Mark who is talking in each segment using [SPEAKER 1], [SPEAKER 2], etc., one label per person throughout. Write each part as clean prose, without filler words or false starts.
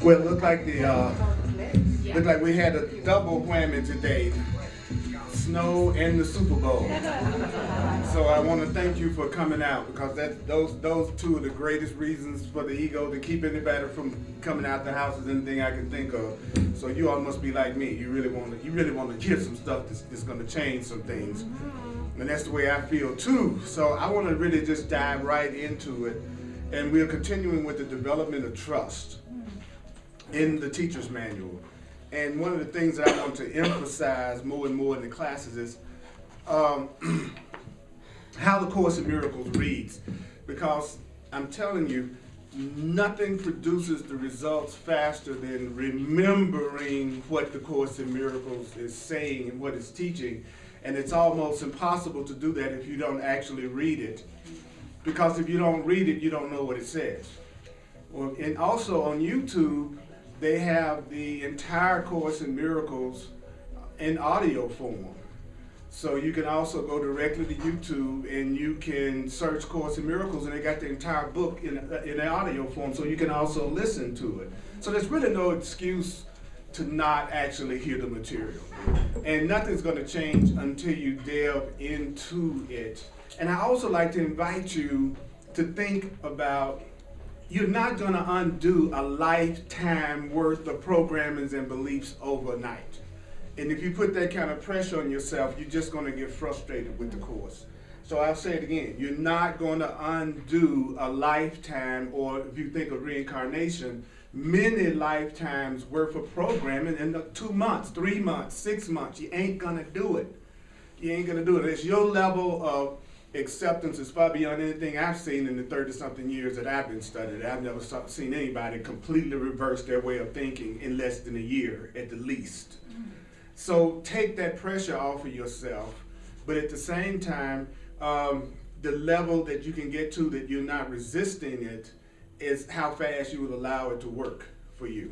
[SPEAKER 1] Well, it looked like looked like we had a double whammy today. Snow and the Super Bowl. So I want to thank you for coming out, because those two are the greatest reasons for the ego to keep anybody from coming out the house is anything I can think of. So you all must be like me. You really want to hear some stuff that's going to change some things. And that's the way I feel too. So I want to really just dive right into it. And we're continuing with the development of trust in the teacher's manual. And one of the things that I want to emphasize more and more in the classes is how the Course in Miracles reads. Because I'm telling you, nothing produces the results faster than remembering what the Course in Miracles is saying and what it's teaching. And it's almost impossible to do that if you don't actually read it. Because if you don't read it, you don't know what it says. Well, and also on YouTube, they have the entire Course in Miracles in audio form. So you can also go directly to YouTube and you can search Course in Miracles, and they got the entire book in audio form, so you can also listen to it. So there's really no excuse to not actually hear the material. And nothing's going to change until you delve into it. And I also like to invite you to think about, you're not going to undo a lifetime worth of programmings and beliefs overnight. And if you put that kind of pressure on yourself, you're just going to get frustrated with the Course. So I'll say it again, you're not going to undo a lifetime, or if you think of reincarnation, many lifetimes worth of programming in 2 months, 3 months, 6 months. You ain't going to do it. You ain't going to do it. It's your level of acceptance is far beyond anything I've seen in the 30-something years that I've been studying. I've never seen anybody completely reverse their way of thinking in less than a year at the least. So take that pressure off of yourself, but at the same time, the level that you can get to that you're not resisting it is how fast you will allow it to work for you.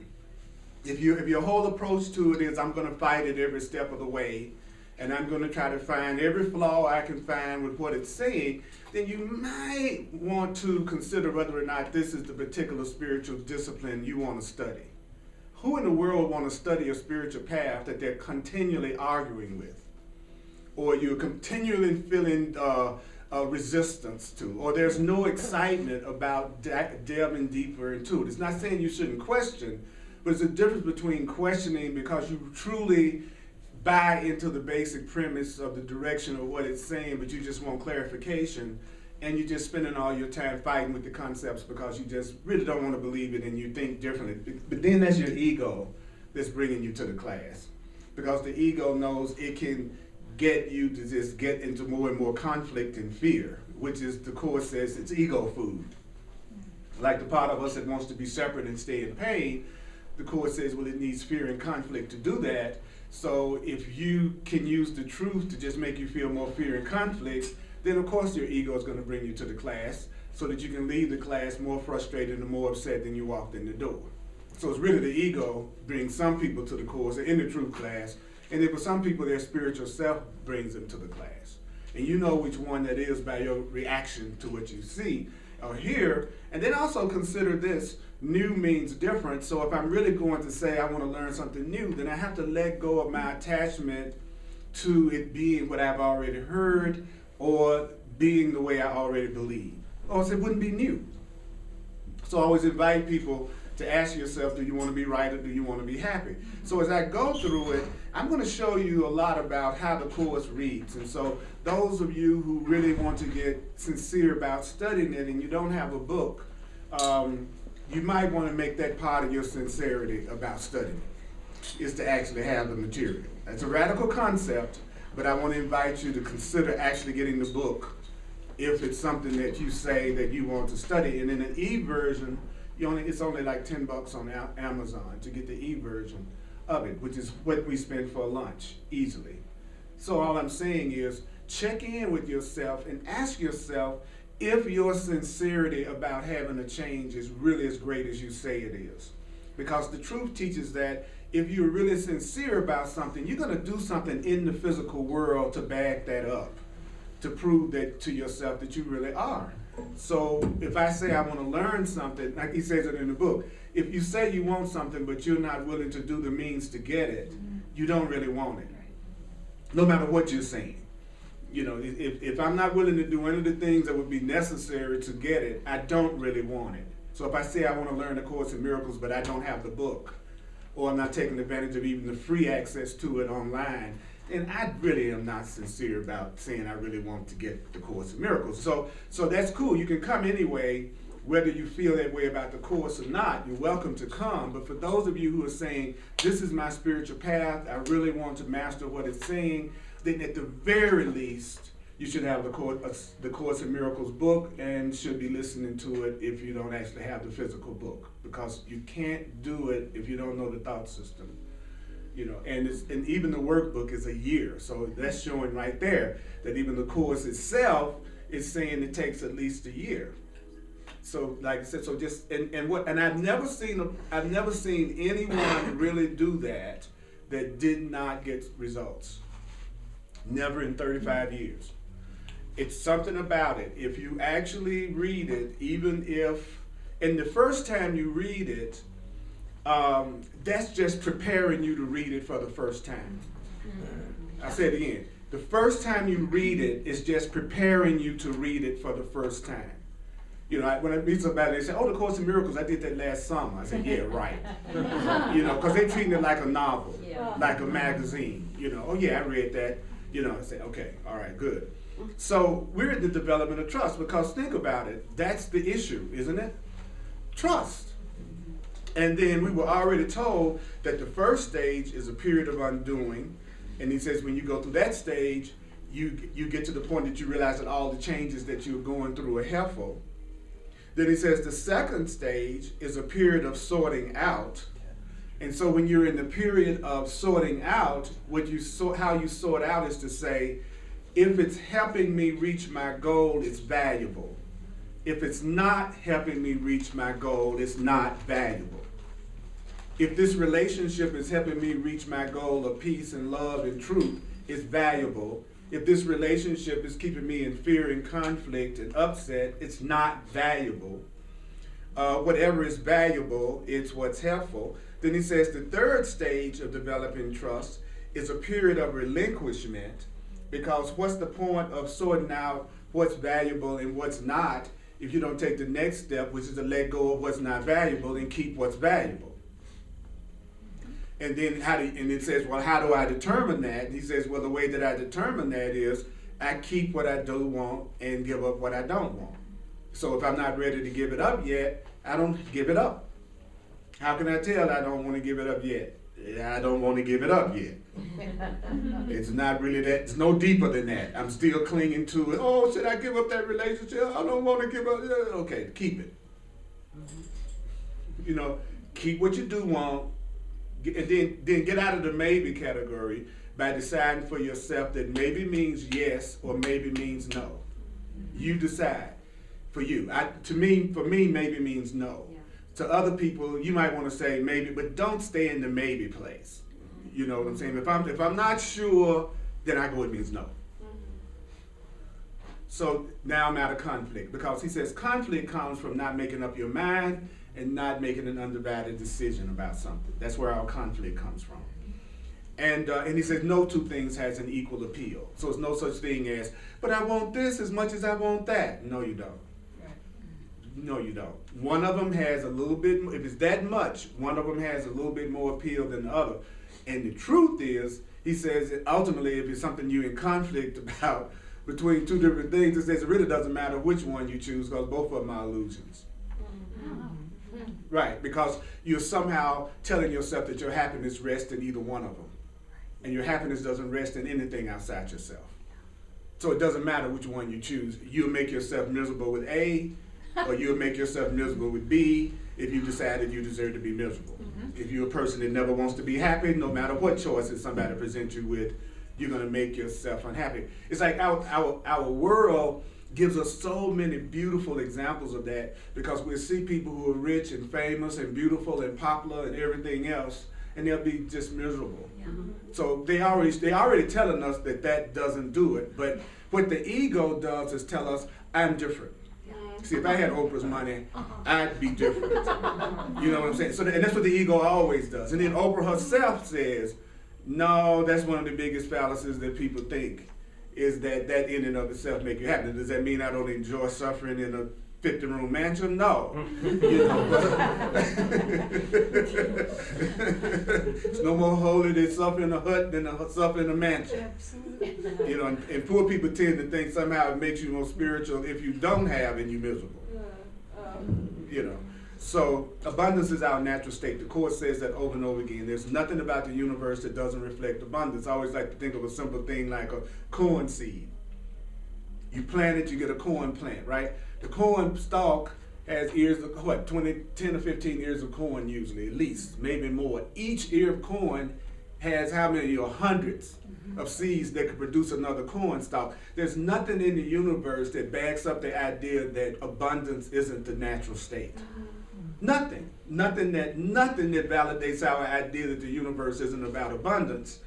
[SPEAKER 1] If your whole approach to it is, I'm going to fight it every step of the way, and I'm going to try to find every flaw I can find with what it's saying, then you might want to consider whether or not this is the particular spiritual discipline you want to study. Who in the world want to study a spiritual path that they're continually arguing with, or you're continually feeling resistance to, or there's no excitement about delving deeper into it? It's not saying you shouldn't question, but it's a difference between questioning because you truly buy into the basic premise of the direction of what it's saying, but you just want clarification, and you're just spending all your time fighting with the concepts because you just really don't want to believe it and you think differently. But then that's your ego that's bringing you to the class, because the ego knows it can get you to just get into more and more conflict and fear, which is, the Course says, it's ego food. Like the part of us that wants to be separate and stay in pain, the Course says, well, it needs fear and conflict to do that. So if you can use the truth to just make you feel more fear and conflict, then of course your ego is going to bring you to the class so that you can leave the class more frustrated and more upset than you walked in the door. So it's really the ego brings some people to the Course in the truth class, and then for some people their spiritual self brings them to the class. And you know which one that is by your reaction to what you see or hear. And then also consider this, new means different. So if I'm really going to say I want to learn something new, then I have to let go of my attachment to it being what I've already heard or being the way I already believe, or else it wouldn't be new. So I always invite people to ask yourself, do you want to be right or do you want to be happy? So as I go through it, I'm going to show you a lot about how the Course reads. And so those of you who really want to get sincere about studying it and you don't have a book, you might want to make that part of your sincerity about studying it, is to actually have the material. It's a radical concept, but I want to invite you to consider actually getting the book if it's something that you say that you want to study. And in an e-version, it's only like $10 on Amazon to get the e-version of it, which is what we spend for lunch easily. So all I'm saying is check in with yourself and ask yourself if your sincerity about having a change is really as great as you say it is. Because the truth teaches that if you're really sincere about something, you're going to do something in the physical world to back that up, to prove that to yourself that you really are So if I say I want to learn something, like he says it in the book, if you say you want something but you're not willing to do the means to get it, you don't really want it. No matter what you're saying. You know, if I'm not willing to do any of the things that would be necessary to get it, I don't really want it. So if I say I want to learn the Course in Miracles but I don't have the book, or I'm not taking advantage of even the free access to it online, and I really am not sincere about saying I really want to get the Course in Miracles. So that's cool. You can come anyway, whether you feel that way about the Course or not. You're welcome to come. But for those of you who are saying, this is my spiritual path, I really want to master what it's saying, then at the very least, you should have the Course in Miracles book and should be listening to it if you don't actually have the physical book. Because you can't do it if you don't know the thought system. You know, and even the workbook is a year. So that's showing right there that even the Course itself is saying it takes at least a year. So like I said, so just and I've never seen anyone really do that did not get results. Never in 35 years. It's something about it. If you actually read it, even if, and the first time you read it, that's just preparing you to read it for the first time. I said it again. The first time you read it is just preparing you to read it for the first time. You know, when I meet somebody, they say, oh, the Course in Miracles, I did that last summer. I said, yeah, right. You know, because they're treating it like a novel, like a magazine. You know, oh yeah, I read that. You know, I say, okay, all right, good. So we're in the development of trust, because think about it, that's the issue, isn't it? Trust. And then we were already told that the first stage is a period of undoing. And he says when you go through that stage, you get to the point that you realize that all the changes that you're going through are helpful. Then he says the second stage is a period of sorting out. And so when you're in the period of sorting out, how you sort out is to say, if it's helping me reach my goal, it's valuable. If it's not helping me reach my goal, it's not valuable. If this relationship is helping me reach my goal of peace and love and truth, it's valuable. If this relationship is keeping me in fear and conflict and upset, it's not valuable. Whatever is valuable, it's what's helpful. Then he says the third stage of developing trust is a period of relinquishment, because what's the point of sorting out what's valuable and what's not if you don't take the next step, which is to let go of what's not valuable and keep what's valuable? And then it says, well, how do I determine that? And he says, well, the way that I determine that is I keep what I do want and give up what I don't want. So if I'm not ready to give it up yet, I don't give it up. How can I tell I don't want to give it up yet? I don't want to give it up yet. It's not really that, it's no deeper than that. I'm still clinging to it. Oh, should I give up that relationship? I don't want to give up. Okay, keep it. You know, keep what you do want, and then get out of the maybe category by deciding for yourself that maybe means yes or maybe means no. You decide for you. For me, maybe means no. To other people, you might want to say maybe, but don't stay in the maybe place. You know what I'm saying? If I'm not sure, then I go, it means no. So now I'm out of conflict, because he says conflict comes from not making up your mind and not making an undivided decision about something. That's where our conflict comes from. And he says no two things has an equal appeal. So it's no such thing as, but I want this as much as I want that. No, you don't. No, you don't. One of them has a little bit, if it's that much, one of them has a little bit more appeal than the other. And the truth is, he says that ultimately, if it's something you're in conflict about between two different things, it says it really doesn't matter which one you choose, because both of them are illusions. Right, because you're somehow telling yourself that your happiness rests in either one of them. And your happiness doesn't rest in anything outside yourself. So it doesn't matter which one you choose. You'll make yourself miserable with A, or you'll make yourself miserable with B if you decided you deserve to be miserable. If you're a person that never wants to be happy, no matter what choices somebody presents you with, you're going to make yourself unhappy. It's like our world gives us so many beautiful examples of that, because we'll see people who are rich and famous and beautiful and popular and everything else, and they'll be just miserable. So they already telling us that doesn't do it. But what the ego does is tell us, I'm different. See, if I had Oprah's money, I'd be different. You know what I'm saying? So, and that's what the ego always does. And then Oprah herself says, no, that's one of the biggest fallacies that people think, is that in and of itself make you happy. Does that mean I don't enjoy suffering in a 50-room mansion? No. You know, it's no more holy to suffer in a hut than to suffer in a mansion. You know, and poor people tend to think somehow it makes you more spiritual if you don't have and you're miserable. You know. So abundance is our natural state. The Course says that over and over again. There's nothing about the universe that doesn't reflect abundance. I always like to think of a simple thing like a corn seed. You plant it, you get a corn plant, right? The corn stalk has ears of, 10 or 15 ears of corn usually, at least, maybe more. Each ear of corn has how many, or hundreds of seeds that could produce another corn stalk. There's nothing in the universe that backs up the idea that abundance isn't the natural state. Nothing that validates our idea that the universe isn't about abundance.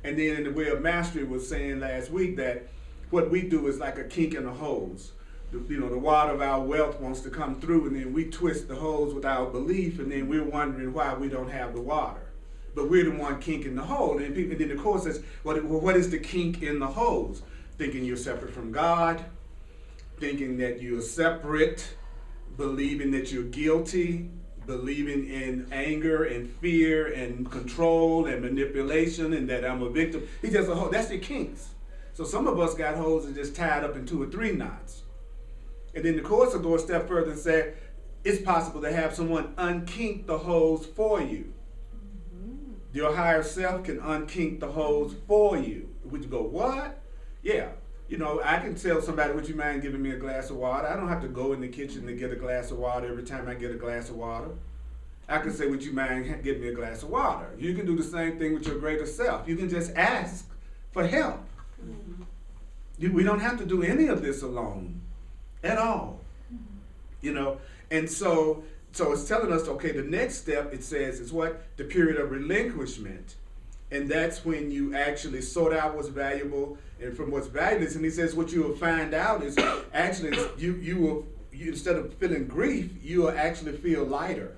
[SPEAKER 1] And then in the Way of Mastery was saying last week that what we do is like a kink in a hose. The water of our wealth wants to come through, and then we twist the hose with our belief, and then we're wondering why we don't have the water. But we're the one kinking the hole. And then the Course says, well, what is the kink in the hose? Thinking you're separate from God, thinking that you're separate, believing that you're guilty, believing in anger and fear and control and manipulation, and that I'm a victim. He says, that's the kinks. So some of us got hoses just tied up in 2 or 3 knots. And then the Course will go a step further and say, it's possible to have someone unkink the hose for you. Your higher self can unkink the hose for you. Would you go, what? Yeah. I can tell somebody, would you mind giving me a glass of water? I don't have to go in the kitchen to get a glass of water every time I get a glass of water. I can say, would you mind giving me a glass of water? You can do the same thing with your greater self. You can just ask for help. We don't have to do any of this alone at all. And so it's telling us, okay, the next step, it says, is what? The period of relinquishment. And that's when you actually sort out what's valuable and from what's valueless. And he says what you will find out is actually you will, instead of feeling grief, you will actually feel lighter.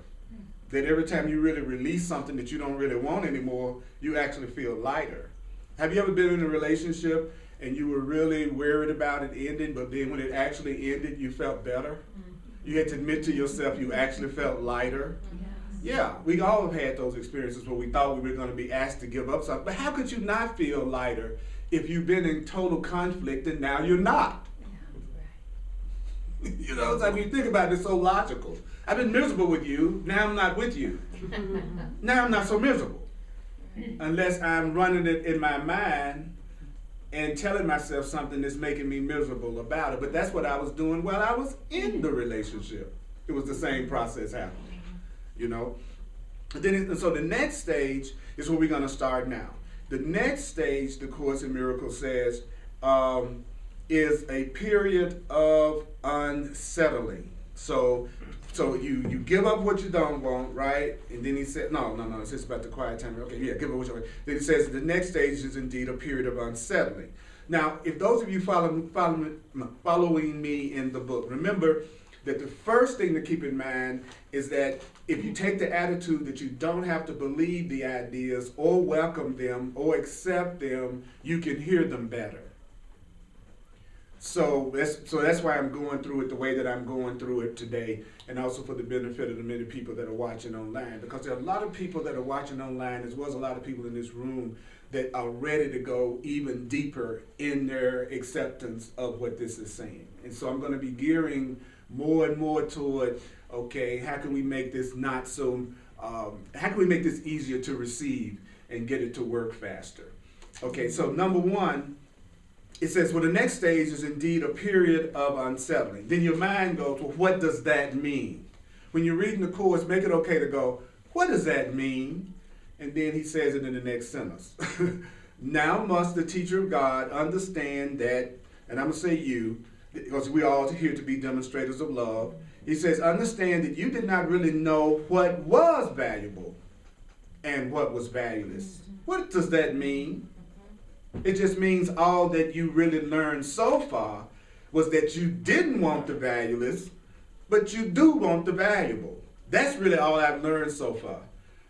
[SPEAKER 1] That every time you really release something that you don't really want anymore, you actually feel lighter. Have you ever been in a relationship and you were really worried about it ending, but then when it actually ended, you felt better? You had to admit to yourself you actually felt lighter. Yeah, we all have had those experiences where we thought we were going to be asked to give up something. But how could you not feel lighter if you've been in total conflict and now you're not? It's like when you think about it, it's so logical. I've been miserable with you, now I'm not with you. Now I'm not so miserable. Unless I'm running it in my mind and telling myself something that's making me miserable about it. But that's what I was doing while I was in the relationship. It was the same process happening. So the next stage is where we're going to start now. The next stage, the Course in Miracles says, is a period of unsettling. So you give up what you don't want, right? And then he said, no, it's just about the quiet time. Okay, yeah, give up what you want. Then he says the next stage is indeed a period of unsettling. Now, if those of you following me in the book, remember that the first thing to keep in mind is that if you take the attitude that you don't have to believe the ideas or welcome them or accept them, you can hear them better. So that's why I'm going through it the way that I'm going through it today, and also for the benefit of the many people that are watching online, because there are a lot of people that are watching online, as well as a lot of people in this room that are ready to go even deeper in their acceptance of what this is saying. And so I'm going to be gearing more and more toward, okay, how can we make this how can we make this easier to receive and get it to work faster? Okay, so number one, it says, well, the next stage is indeed a period of unsettling. Then your mind goes, well, what does that mean? When you're reading the Course, make it okay to go, what does that mean? And then he says it in the next sentence. Now must the teacher of God understand that, and I'm going to say you, because we're all here to be demonstrators of love. He says, understand that you did not really know what was valuable and what was valueless. What does that mean? It just means all that you really learned so far was that you didn't want the valueless, but you do want the valuable. That's really all I've learned so far.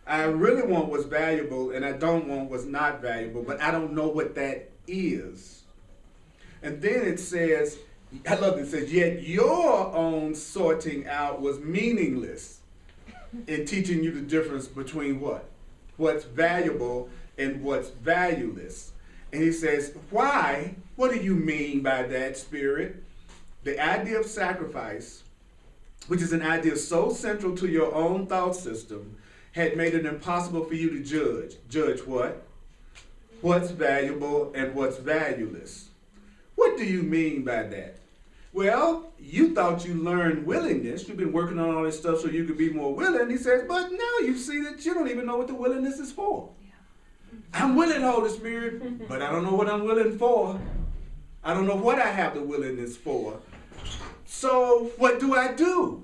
[SPEAKER 1] I really want what's valuable, and I don't want what's not valuable, but I don't know what that is. And then it says, I love it, it says, yet your own sorting out was meaningless in teaching you the difference between what? What's valuable and what's valueless. And he says, why? What do you mean by that, Spirit? The idea of sacrifice, which is an idea so central to your own thought system, had made it impossible for you to judge. Judge what? What's valuable and what's valueless. What do you mean by that? Well, you thought you learned willingness. You've been working on all this stuff so you could be more willing. He says, but now you see that you don't even know what the willingness is for. I'm willing, Holy Spirit, but I don't know what I'm willing for. I don't know what I have the willingness for. So what do I do?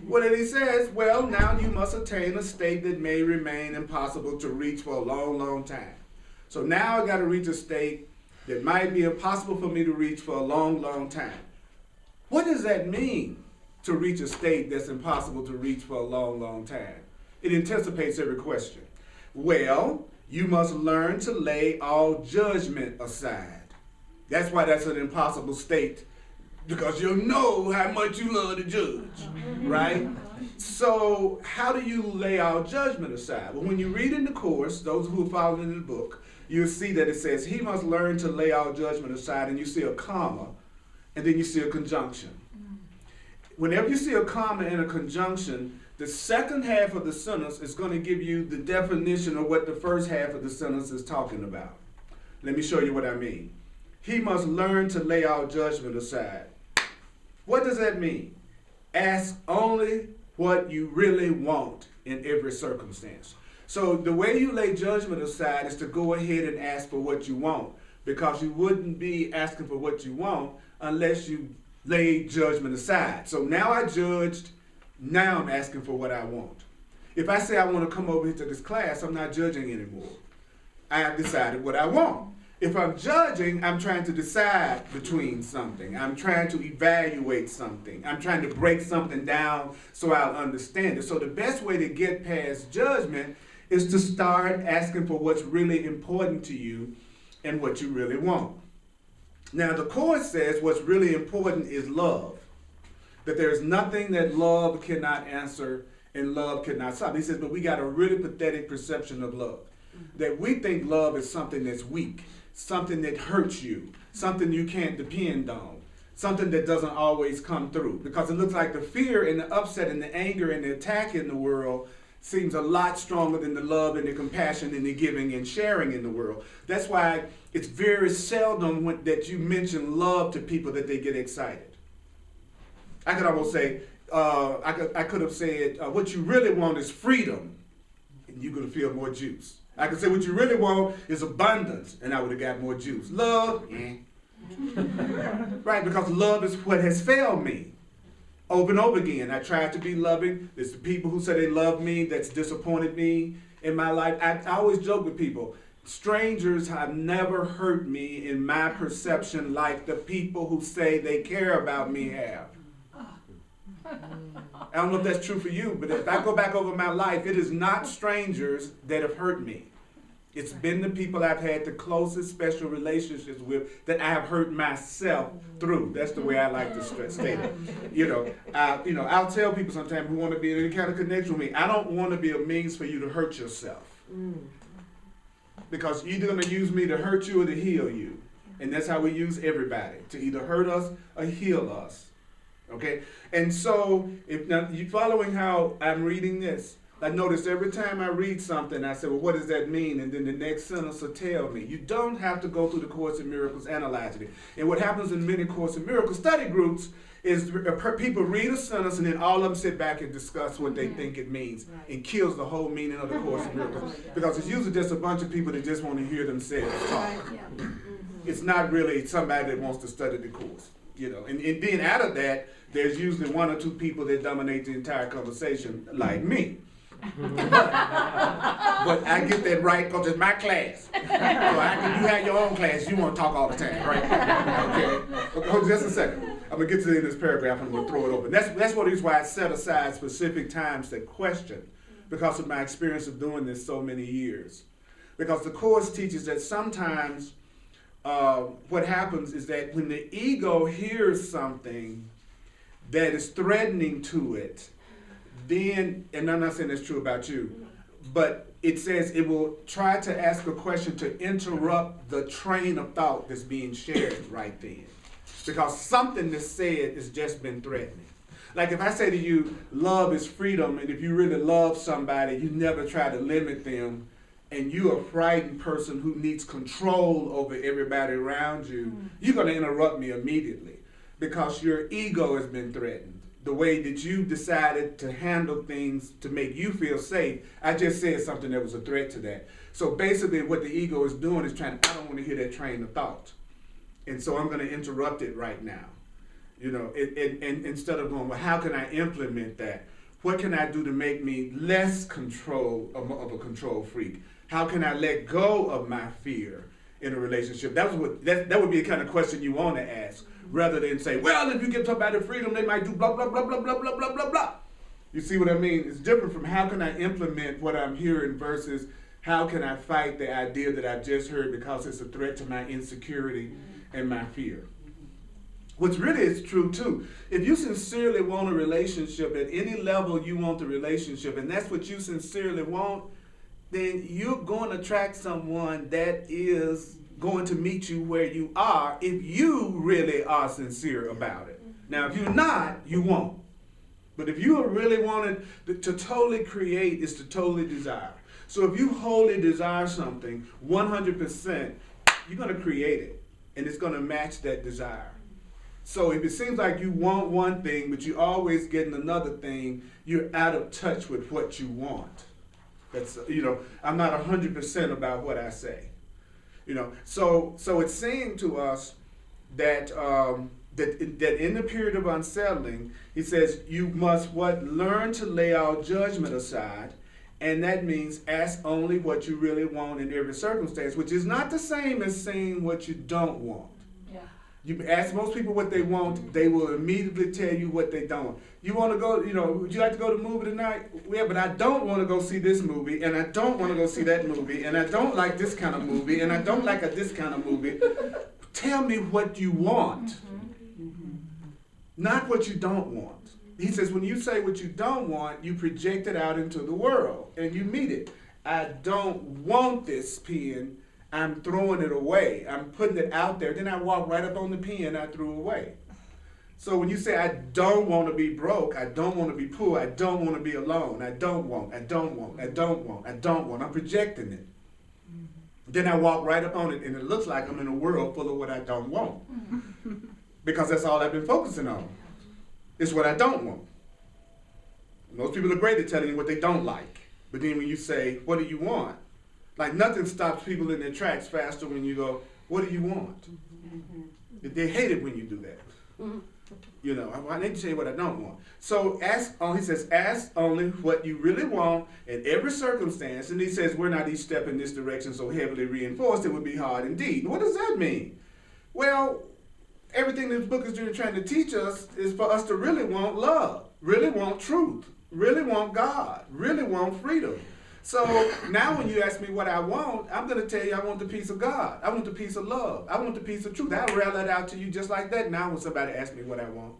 [SPEAKER 1] Well, then he says, well, now you must attain a state that may remain impossible to reach for a long, long time. So now I got to reach a state that might be impossible for me to reach for a long, long time. What does that mean, to reach a state that's impossible to reach for a long, long time? It anticipates every question. Well, you must learn to lay all judgment aside. That's why that's an impossible state, because you'll know how much you love to judge, right? So how do you lay all judgment aside? Well, when you read in the course, those who are following in the book, you'll see that it says, he must learn to lay all judgment aside, and you see a comma, and then you see a conjunction. Whenever you see a comma and a conjunction, the second half of the sentence is going to give you the definition of what the first half of the sentence is talking about. Let me show you what I mean. He must learn to lay all judgment aside. What does that mean? Ask only what you really want in every circumstance. So the way you lay judgment aside is to go ahead and ask for what you want, because you wouldn't be asking for what you want unless you lay judgment aside. So now I judged, now I'm asking for what I want. If I say I want to come over here to this class, I'm not judging anymore. I have decided what I want. If I'm judging, I'm trying to decide between something. I'm trying to evaluate something. I'm trying to break something down so I'll understand it. So the best way to get past judgment is to start asking for what's really important to you and what you really want. Now, the Course says what's really important is love. That there's nothing that love cannot answer and love cannot solve. He says, but we got a really pathetic perception of love. That we think love is something that's weak, something that hurts you, something you can't depend on, something that doesn't always come through. Because it looks like the fear and the upset and the anger and the attack in the world seems a lot stronger than the love and the compassion and the giving and sharing in the world. That's why it's very seldom that you mention love to people that they get excited. I could almost say, I could have said, what you really want is freedom, and you're going to feel more juice. I could say what you really want is abundance, and I would have got more juice. Love, right, because love is what has failed me. Over and over again, I tried to be loving. There's the people who say they love me that's disappointed me in my life. I always joke with people, strangers have never hurt me in my perception like the people who say they care about me have. I don't know if that's true for you, but if I go back over my life, it is not strangers that have hurt me. It's been the people I've had the closest special relationships with that I have hurt myself through. That's the way I like to state it. I'll tell people sometimes who want to be in any kind of connection with me, I don't want to be a means for you to hurt yourself. Because you're either going to use me to hurt you or to heal you. And that's how we use everybody, to either hurt us or heal us. Okay? And so, if now you following how I'm reading this, I notice every time I read something, I say, well, what does that mean? And then the next sentence will tell me. You don't have to go through the Course in Miracles analyzing it. And what happens in many Course in Miracles study groups is people read a sentence and then all of them sit back and discuss what they think it means. And kills the whole meaning of the Course in Miracles. Because it's usually just a bunch of people that just want to hear themselves talk. It's not really somebody that wants to study the Course. And then out of that, there's usually one or two people that dominate the entire conversation, like me. But I get that right because it's my class. So you have your own class. You want to talk all the time, right? Okay. Hold just a second. I'm going to get to the end of this paragraph and I'm going to throw it open. That's one reason why I set aside specific times to question, because of my experience of doing this so many years. Because the Course teaches that sometimes what happens is that when the ego hears something that is threatening to it, then, and I'm not saying that's true about you, but it says it will try to ask a question to interrupt the train of thought that's being shared right then. Because something that's said has just been threatening. Like if I say to you, love is freedom, and if you really love somebody, you never try to limit them, and you're a frightened person who needs control over everybody around you, you're going to interrupt me immediately because your ego has been threatened. The way that you decided to handle things to make you feel safe, I just said something that was a threat to that. So basically what the ego is doing is trying, I don't want to hear that train of thought. And so I'm going to interrupt it right now. You know, and instead of going, well, how can I implement that? What can I do to make me less control of a control freak? How can I let go of my fear in a relationship? That would be the kind of question you want to ask, rather than say, well, if you give somebody freedom, they might do blah, blah, blah, blah, blah, blah, blah, blah, blah. You see what I mean? It's different from how can I implement what I'm hearing versus how can I fight the idea that I just heard because it's a threat to my insecurity and my fear. Which really is true too. If you sincerely want a relationship, at any level you want the relationship, and that's what you sincerely want, then you're going to attract someone that is going to meet you where you are if you really are sincere about it. Now, if you're not, you won't. But if you are really wanting to totally create is to totally desire. So if you wholly desire something 100%, you're going to create it, and it's going to match that desire. So if it seems like you want one thing, but you're always getting another thing, you're out of touch with what you want. That's, you know, I'm not 100% about what I say. You know, so it's saying to us that that in the period of unsettling, he says you must learn to lay all judgment aside, and that means ask only what you really want in every circumstance, which is not the same as saying what you don't want. You ask most people what they want, they will immediately tell you what they don't. You want to go, you know, would you like to go to the movie tonight? Yeah, but I don't want to go see this movie, and I don't want to go see that movie, and I don't like this kind of movie, and I don't like this kind of movie. Tell me what you want, not what you don't want. He says when you say what you don't want, you project it out into the world, and you meet it. I don't want this pen. I'm throwing it away. I'm putting it out there. Then I walk right up on the pen I threw away. So when you say, I don't want to be broke, I don't want to be poor, I don't want to be alone, I don't want, I'm projecting it. Then I walk right up on it, and it looks like I'm in a world full of what I don't want. Because that's all I've been focusing on. It's what I don't want. Most people are great at telling you what they don't like. But then when you say, what do you want? Like nothing stops people in their tracks faster when you go, what do you want? They hate it when you do that. You know, I need to tell you what I don't want. So he says, ask only what you really want in every circumstance. And he says, we're not each step in this direction so heavily reinforced, it would be hard indeed. What does that mean? Well, everything this book is trying to teach us is for us to really want love, really want truth, really want God, really want freedom. So now when you ask me what I want, I'm going to tell you I want the peace of God. I want the peace of love. I want the peace of truth. I'll rail that out to you just like that now when somebody asks me what I want.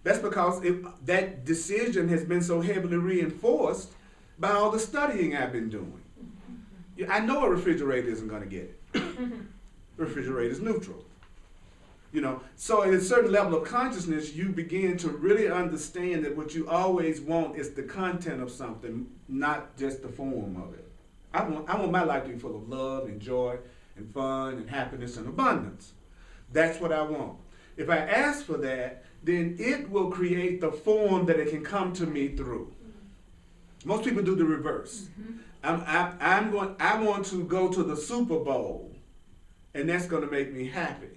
[SPEAKER 1] That's because that decision has been so heavily reinforced by all the studying I've been doing. I know a refrigerator isn't going to get it. Refrigerator is neutral. You know, so at a certain level of consciousness, you begin to really understand that what you always want is the content of something, not just the form of it. I want my life to be full of love and joy and fun and happiness and abundance. That's what I want. If I ask for that, then it will create the form that it can come to me through. Most people do the reverse. I want to go to the Super Bowl, and that's going to make me happy.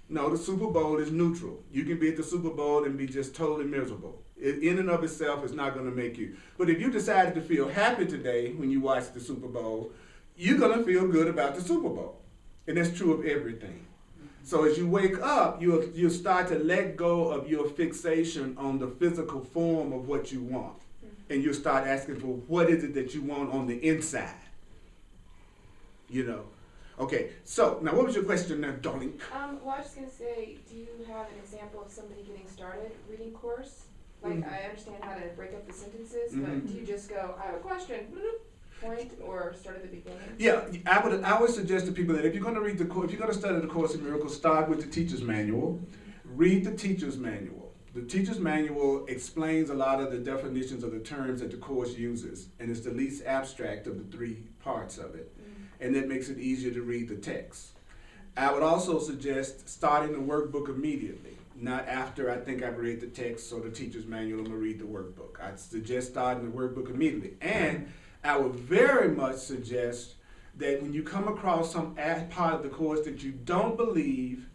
[SPEAKER 1] No, the Super Bowl is neutral. You can be at the Super Bowl and be just totally miserable. It, in and of itself, is not going to make you. But if you decided to feel happy today when you watch the Super Bowl, you're going to feel good about the Super Bowl. And that's true of everything. So as you wake up, you'll start to let go of your fixation on the physical form of what you want. And you'll start asking for what is it that you want on the inside. You know. Okay, so now what was your question now, darling?
[SPEAKER 2] Well, I was just going to say, do you have an example of somebody getting started reading course? Like, I understand how to break up the sentences, but do you just go, I have a question, point, or start at the beginning? Yeah,
[SPEAKER 1] I would suggest to people that if you're going to read the course, if you're going to study the Course in Miracles, start with the teacher's manual. Read the teacher's manual. The teacher's manual explains a lot of the definitions of the terms that the Course uses, and it's the least abstract of the three parts of it. And that makes it easier to read the text. I would also suggest starting the workbook immediately, not after I think I've read the text or the teacher's manual, I'm gonna read the workbook. I'd suggest starting the workbook immediately. And I would very much suggest that when you come across some part of the course that you don't believe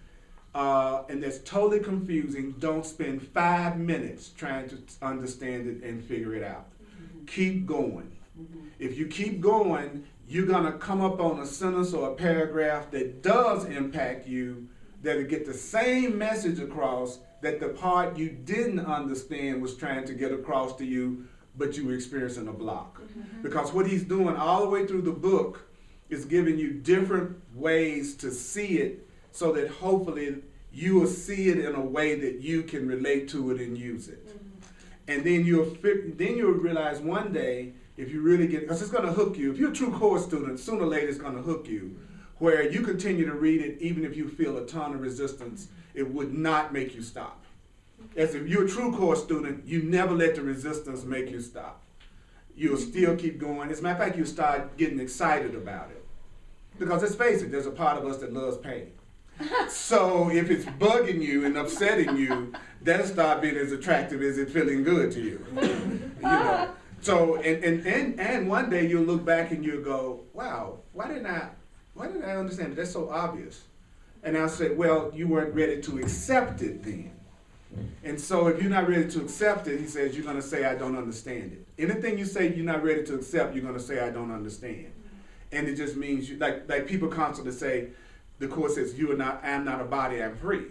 [SPEAKER 1] and that's totally confusing, don't spend 5 minutes trying to understand it and figure it out. Keep going. If you keep going, you're going to come up on a sentence or a paragraph that does impact you, that'll get the same message across that the part you didn't understand was trying to get across to you, but you were experiencing a block. Because what he's doing all the way through the book is giving you different ways to see it so that hopefully you will see it in a way that you can relate to it and use it. And then you'll realize one day, if you really get, because it's going to hook you. If you're a true course student, sooner or later it's going to hook you, where you continue to read it even if you feel a ton of resistance, it would not make you stop. As if you're a true course student, you never let the resistance make you stop. You'll still keep going. As a matter of fact, you'll start getting excited about it. Because let's face it, there's a part of us that loves pain. So if it's bugging you and upsetting you, that'll start being as attractive as it feeling good to you. You know. So and one day you'll look back and you'll go, wow, why didn't I understand it? That's so obvious. And I'll say, well, you weren't ready to accept it then. And so if you're not ready to accept it, he says, you're going to say, I don't understand it. Anything you say you're not ready to accept, you're going to say, I don't understand. And it just means, you, like people constantly say, the Course says, I am not a body, I'm free.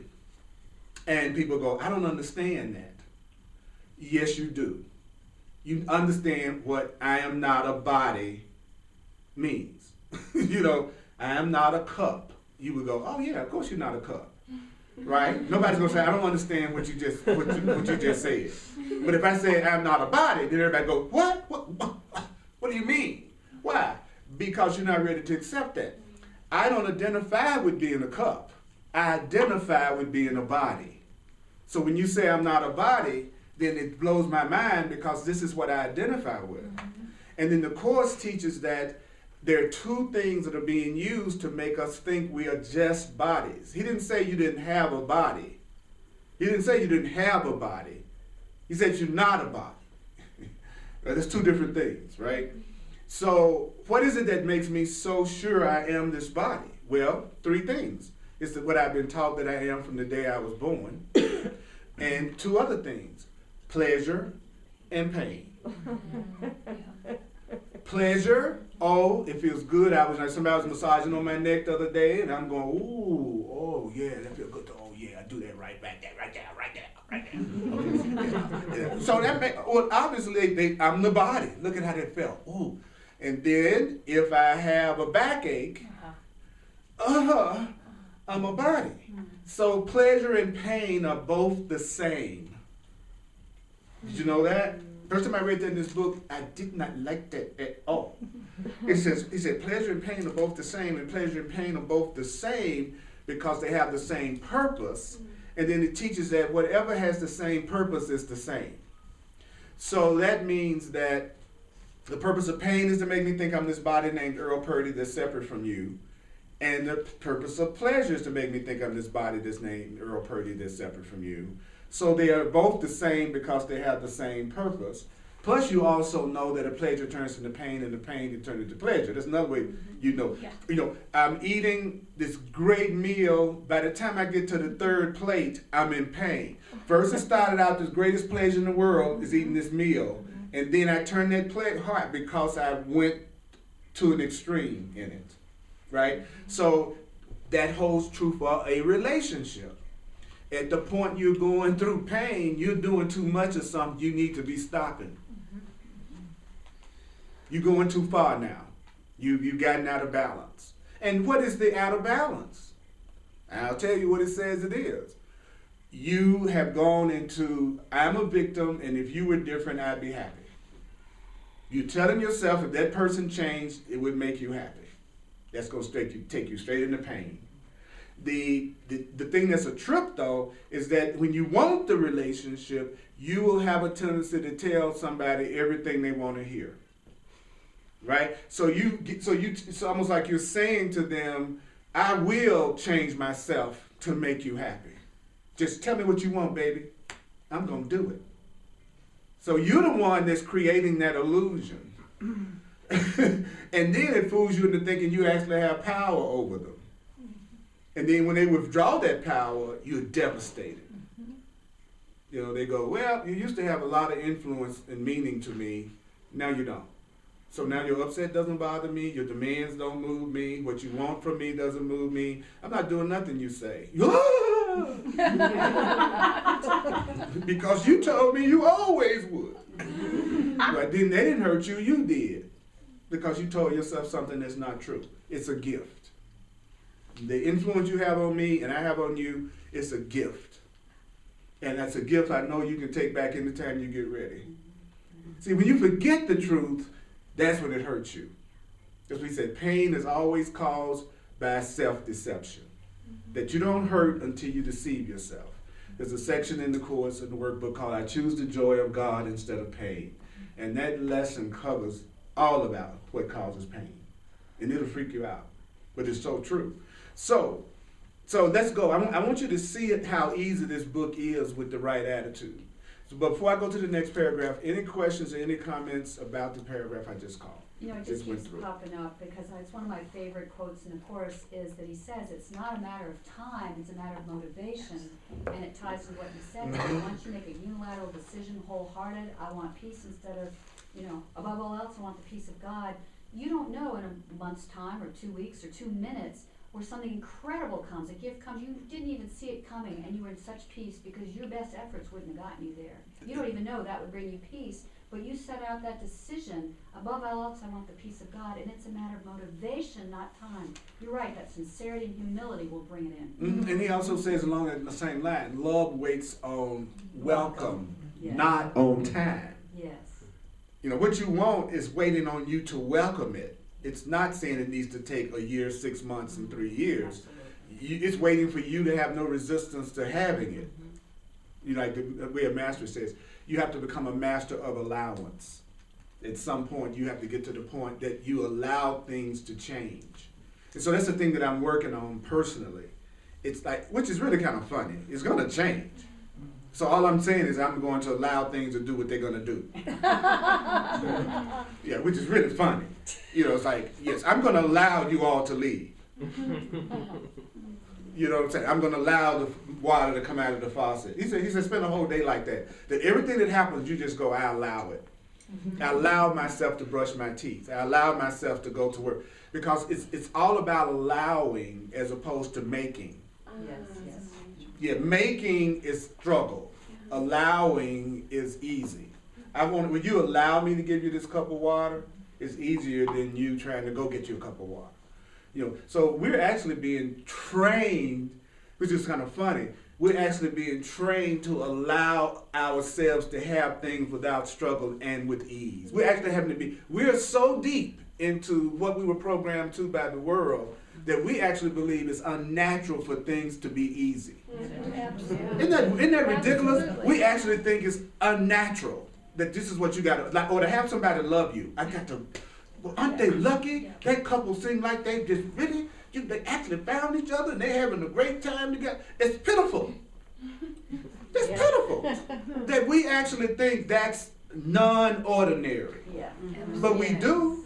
[SPEAKER 1] And people go, I don't understand that. Yes, you do. You understand what I am not a body means. You know, I am not a cup. You would go, oh yeah, of course you're not a cup. Right? Nobody's gonna say, I don't understand what you just said. But if I say I'm not a body, then everybody go, what? What do you mean? Why? Because you're not ready to accept that. I don't identify with being a cup. I identify with being a body. So when you say I'm not a body, then it blows my mind because this is what I identify with. And then the Course teaches that there are two things that are being used to make us think we are just bodies. He didn't say you didn't have a body. He didn't say you didn't have a body. He said you're not a body. There's two different things, right? So what is it that makes me so sure I am this body? Well, three things. It's what I've been taught that I am from the day I was born. And two other things. Pleasure and pain. Pleasure, oh, it feels good. Somebody was massaging on my neck the other day, and I'm going, ooh, oh yeah, that feels good. Oh yeah, I do that right there. Okay. So well, obviously I'm the body. Look at how that felt. Ooh, and then if I have a backache, I'm a body. So pleasure and pain are both the same. Did you know that? First time I read that in this book, I did not like that at all. He said pleasure and pain are both the same, and pleasure and pain are both the same because they have the same purpose. And then it teaches that whatever has the same purpose is the same. So that means that the purpose of pain is to make me think I'm this body named Earl Purdy that's separate from you. And the purpose of pleasure is to make me think I'm this body that's named Earl Purdy that's separate from you. So they are both the same because they have the same purpose. Plus you also know that a pleasure turns into pain and the pain can turn into pleasure. That's another way you know. Yeah. You know, I'm eating this great meal. By the time I get to the third plate, I'm in pain. First it started out this greatest pleasure in the world is eating this meal. And then I turned that plate hot because I went to an extreme in it. Right? So that holds true for a relationship. At the point you're going through pain, you're doing too much of something, you need to be stopping. You're going too far now. You've gotten out of balance. And what is the out of balance? I'll tell you what it says it is. You have gone into, I'm a victim, and if you were different, I'd be happy. You're telling yourself if that person changed, it would make you happy. That's going to take you straight into pain. The thing that's a trip, though, is that when you want the relationship, you will have a tendency to tell somebody everything they want to hear. Right? So it's almost like you're saying to them, I will change myself to make you happy. Just tell me what you want, baby. I'm going to do it. So you're the one that's creating that illusion. And then it fools you into thinking you actually have power over them. And then when they withdraw that power, you're devastated. You know, they go, well, you used to have a lot of influence and meaning to me. Now you don't. So now your upset doesn't bother me. Your demands don't move me. What you want from me doesn't move me. I'm not doing nothing you say. Because you told me you always would. But then they didn't hurt you, you did. Because you told yourself something that's not true. It's a gift. The influence you have on me and I have on you, it's a gift. And that's a gift I know you can take back anytime you get ready. See, when you forget the truth, that's when it hurts you. As we said, pain is always caused by self-deception. That you don't hurt until you deceive yourself. There's a section in the course in the workbook called I Choose the Joy of God Instead of Pain. And that lesson covers all about what causes pain. And it'll freak you out. But it's so true. So let's go. I want you to see it, how easy this book is with the right attitude. So, but before I go to the next paragraph, any questions or any comments about the paragraph I just called?
[SPEAKER 3] You know, it just keeps popping up because it's one of my favorite quotes in the course is that he says it's not a matter of time, it's a matter of motivation. And it ties to what you said. Once you make a unilateral decision, wholehearted, I want peace instead of, you know, above all else, I want the peace of God. You don't know in a month's time or 2 weeks or 2 minutes where something incredible comes, a gift comes, you didn't even see it coming and you were in such peace because your best efforts wouldn't have gotten you there. You don't even know that would bring you peace, but you set out that decision, above all else I want the peace of God, and it's a matter of motivation, not time. You're right, that sincerity and humility will bring it in.
[SPEAKER 1] And he also says along the same line, love waits on welcome, not on time.
[SPEAKER 3] Yes.
[SPEAKER 1] You know, what you want is waiting on you to welcome it. It's not saying it needs to take a year, 6 months, and 3 years. It's waiting for you to have no resistance to having it. You know, like the way a master says, you have to become a master of allowance. At some point, you have to get to the point that you allow things to change. And so that's the thing that I'm working on personally. It's like, which is really kind of funny. It's going to change. So all I'm saying is I'm going to allow things to do what they're going to do. Yeah, which is really funny. You know, it's like, yes, I'm going to allow you all to leave. You know what I'm saying? I'm going to allow the water to come out of the faucet. He said, spend a whole day like that. That everything that happens, you just go, I allow it. I allow myself to brush my teeth. I allow myself to go to work. Because it's all about allowing as opposed to making.
[SPEAKER 3] Yes.
[SPEAKER 1] Yeah, making is struggle. Allowing is easy. When you allow me to give you this cup of water, it's easier than you trying to go get you a cup of water. You know, so we're actually being trained, which is kind of funny. We're actually being trained to allow ourselves to have things without struggle and with ease. We're actually having to be, we're so deep into what we were programmed to by the world that we actually believe it's unnatural for things to be easy. Isn't that ridiculous? Absolutely. We actually think it's unnatural that this is what you got to, like, or to have somebody love you. I got to, well, aren't they lucky? That couple seem like they just really, they actually found each other and they're having a great time together. It's pitiful. It's pitiful that we actually think that's non-ordinary. Yeah. But we do.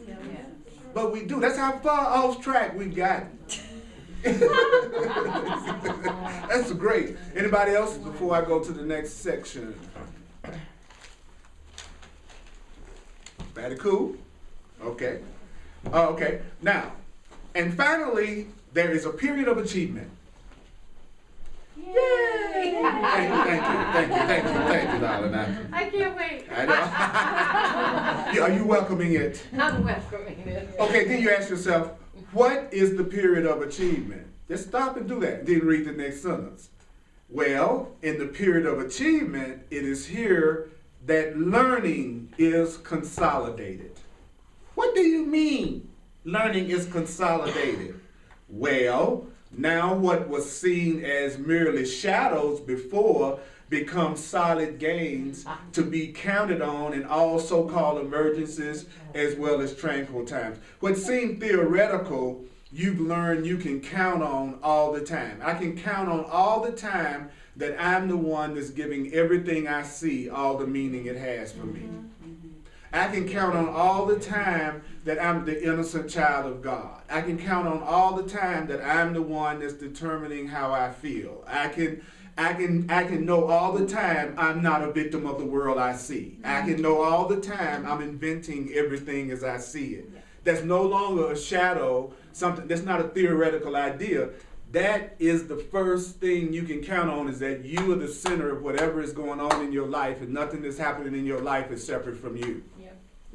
[SPEAKER 1] But we do. That's how far off track we've gotten. That's great. Anybody else before I go to the next section? Very cool. Okay. Okay. Now, and finally, there is a period of achievement.
[SPEAKER 3] Yay!
[SPEAKER 1] Thank you, darling.
[SPEAKER 2] I can't wait.
[SPEAKER 1] I know. Are you welcoming it?
[SPEAKER 2] I'm welcoming it.
[SPEAKER 1] Okay, then you ask yourself, what is the period of achievement? Just stop and do that. Then read the next sentence. Well, in the period of achievement, it is here that learning is consolidated. What do you mean learning is consolidated? Well, now what was seen as merely shadows before becomes solid gains to be counted on in all so-called emergencies as well as tranquil times. What seemed theoretical, you've learned you can count on all the time. I can count on all the time that I'm the one that's giving everything I see all the meaning it has for me. I can count on all the time that I'm the innocent child of God. I can count on all the time that I'm the one that's determining how I feel. I can know all the time I'm not a victim of the world I see. I can know all the time I'm inventing everything as I see it. That's no longer a shadow, something that's not a theoretical idea. That is the first thing you can count on, is that you are the center of whatever is going on in your life, and nothing that's happening in your life is separate from you.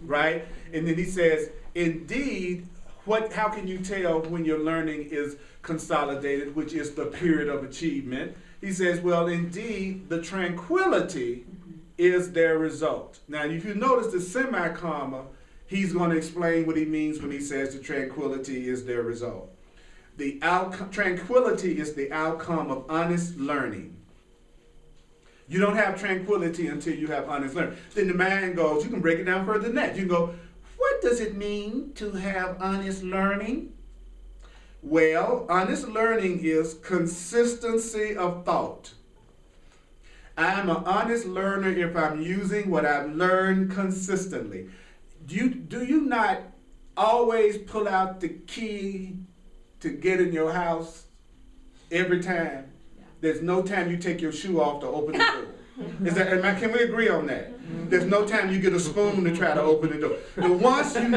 [SPEAKER 1] Right? And then he says, indeed, how can you tell when your learning is consolidated, which is the period of achievement? He says, well, indeed, the tranquility is their result. Now, if you notice the semi-comma, he's going to explain what he means when he says the tranquility is their result. The tranquility is the outcome of honest learning. You don't have tranquility until you have honest learning. Then the mind goes, you can break it down further than that. You can go, what does it mean to have honest learning? Well, honest learning is consistency of thought. I'm an honest learner if I'm using what I've learned consistently. Do you not always pull out the key to get in your house every time? There's no time you take your shoe off to open the door. Can we agree on that? There's no time you get a spoon to try to open the door. But once you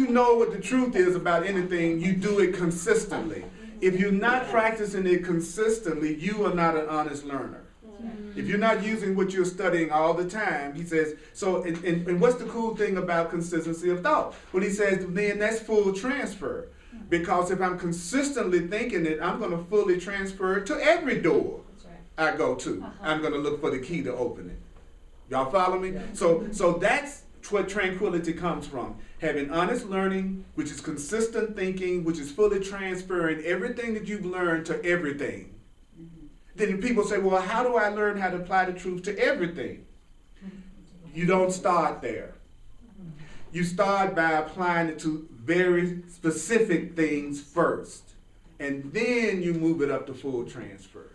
[SPEAKER 1] know what the truth is about anything, you do it consistently. If you're not practicing it consistently, you are not an honest learner. If you're not using what you're studying all the time, he says, so, and what's the cool thing about consistency of thought? Well, he says, then that's full transfer. Because if I'm consistently thinking it, I'm going to fully transfer it to every door I go to. I'm going to look for the key to open it. Y'all follow me? Yeah. So that's what tranquility comes from. Having honest learning, which is consistent thinking, which is fully transferring everything that you've learned to everything. Then people say, well, how do I learn how to apply the truth to everything? You don't start there. You start by applying it to very specific things first, and then you move it up to full transfer.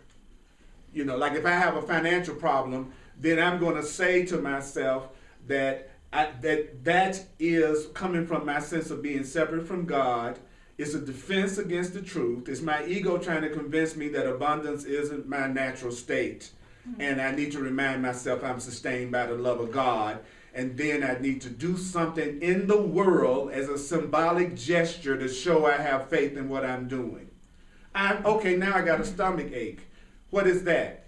[SPEAKER 1] You know, like if I have a financial problem, then I'm going to say to myself that that is coming from my sense of being separate from God. It's a defense against the truth. It's my ego trying to convince me that abundance isn't my natural state, and I need to remind myself I'm sustained by the love of God. And then I need to do something in the world as a symbolic gesture to show I have faith in what I'm doing. Okay, now I got a stomach ache. What is that?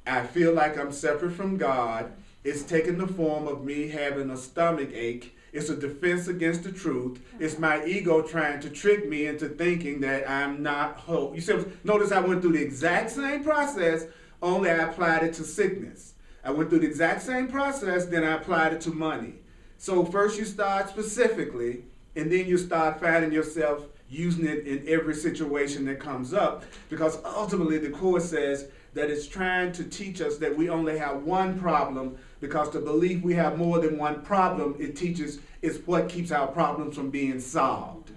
[SPEAKER 1] I feel like I'm separate from God. It's taking the form of me having a stomach ache. It's a defense against the truth. It's my ego trying to trick me into thinking that I'm not whole. You see, notice I went through the exact same process, only I applied it to sickness. I went through the exact same process, then I applied it to money. So first you start specifically, and then you start finding yourself using it in every situation that comes up, because ultimately the Course says that it's trying to teach us that we only have one problem, because the belief we have more than one problem, it teaches, is what keeps our problems from being solved.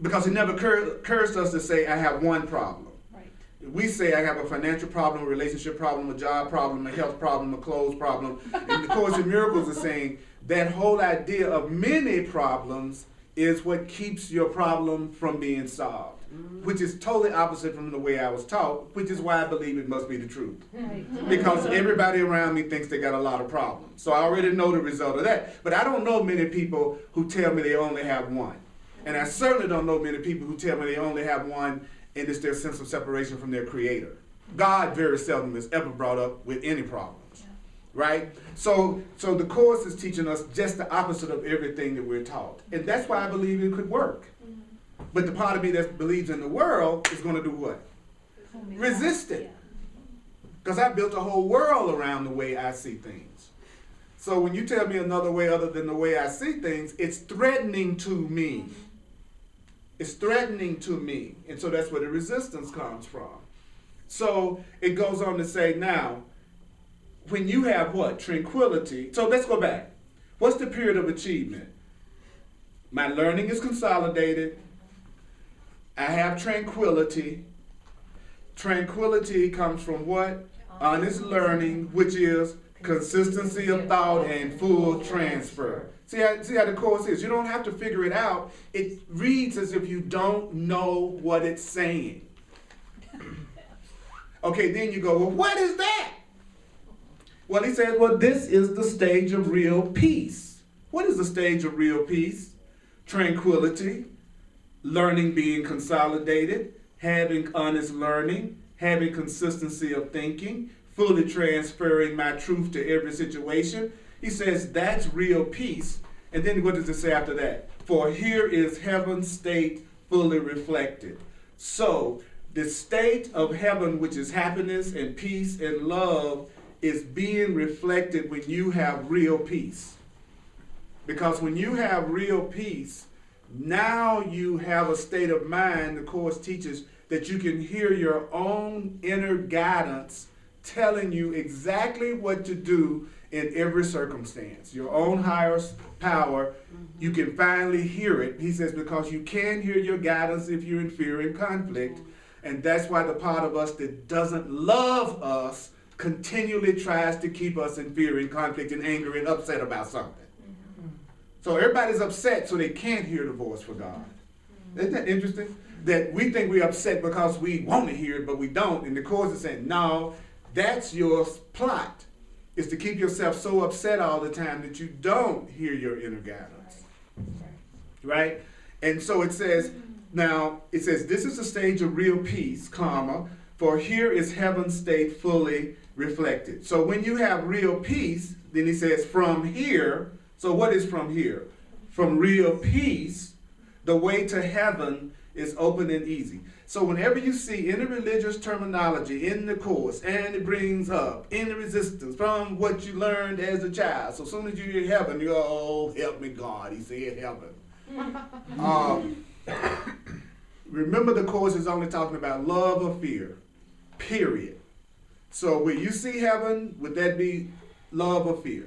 [SPEAKER 1] Because it never occurs to us to say, I have one problem. We say I have a financial problem, a relationship problem, a job problem, a health problem, a clothes problem. And the Course in Miracles is saying that whole idea of many problems is what keeps your problem from being solved, which is totally opposite from the way I was taught, which is why I believe it must be the truth. Because everybody around me thinks they got a lot of problems. So I already know the result of that. But I don't know many people who tell me they only have one. And I certainly don't know many people who tell me they only have one, and it's their sense of separation from their creator. God very seldom is ever brought up with any problems, right? So the Course is teaching us just the opposite of everything that we're taught. And that's why I believe it could work. But the part of me that believes in the world is going to do what? Resist it. Because I built a whole world around the way I see things. So when you tell me another way other than the way I see things, it's threatening to me. It's threatening to me. And so that's where the resistance comes from. So it goes on to say now, when you have what? Tranquility. So let's go back. What's the period of achievement? My learning is consolidated. I have tranquility. Tranquility comes from what? Honest learning, which is consistency of thought and full transfer. See how the Course is? You don't have to figure it out. It reads as if you don't know what it's saying. Okay, then you go, well, what is that? Well, he says, well, this is the stage of real peace. What is the stage of real peace? Tranquility, learning being consolidated, having honest learning, having consistency of thinking, fully transferring my truth to every situation. He says that's real peace. And then what does it say after that? For here is heaven's state fully reflected. So the state of heaven, which is happiness and peace and love, is being reflected when you have real peace. Because when you have real peace, now you have a state of mind, the Course teaches, that you can hear your own inner guidance telling you exactly what to do in every circumstance. Your own higher power, you can finally hear it. He says, because you can hear your guidance if you're in fear and conflict. And that's why the part of us that doesn't love us continually tries to keep us in fear and conflict and anger and upset about something. So everybody's upset so they can't hear the voice for God. Isn't that interesting? That we think we're upset because we want to hear it, but we don't. And the Course is saying, no, that's your plot, is to keep yourself so upset all the time that you don't hear your inner guidance. Right? And so it says, now, it says, this is the stage of real peace, comma, for here is heaven's state fully reflected. So when you have real peace, then he says, from here, so what is from here? From real peace, the way to heaven is open and easy. So whenever you see any religious terminology in the Course, and it brings up any resistance from what you learned as a child, so as soon as you hear heaven, you go, oh, help me God, he said heaven. Remember, the Course is only talking about love or fear, period. So when you see heaven, would that be love or fear?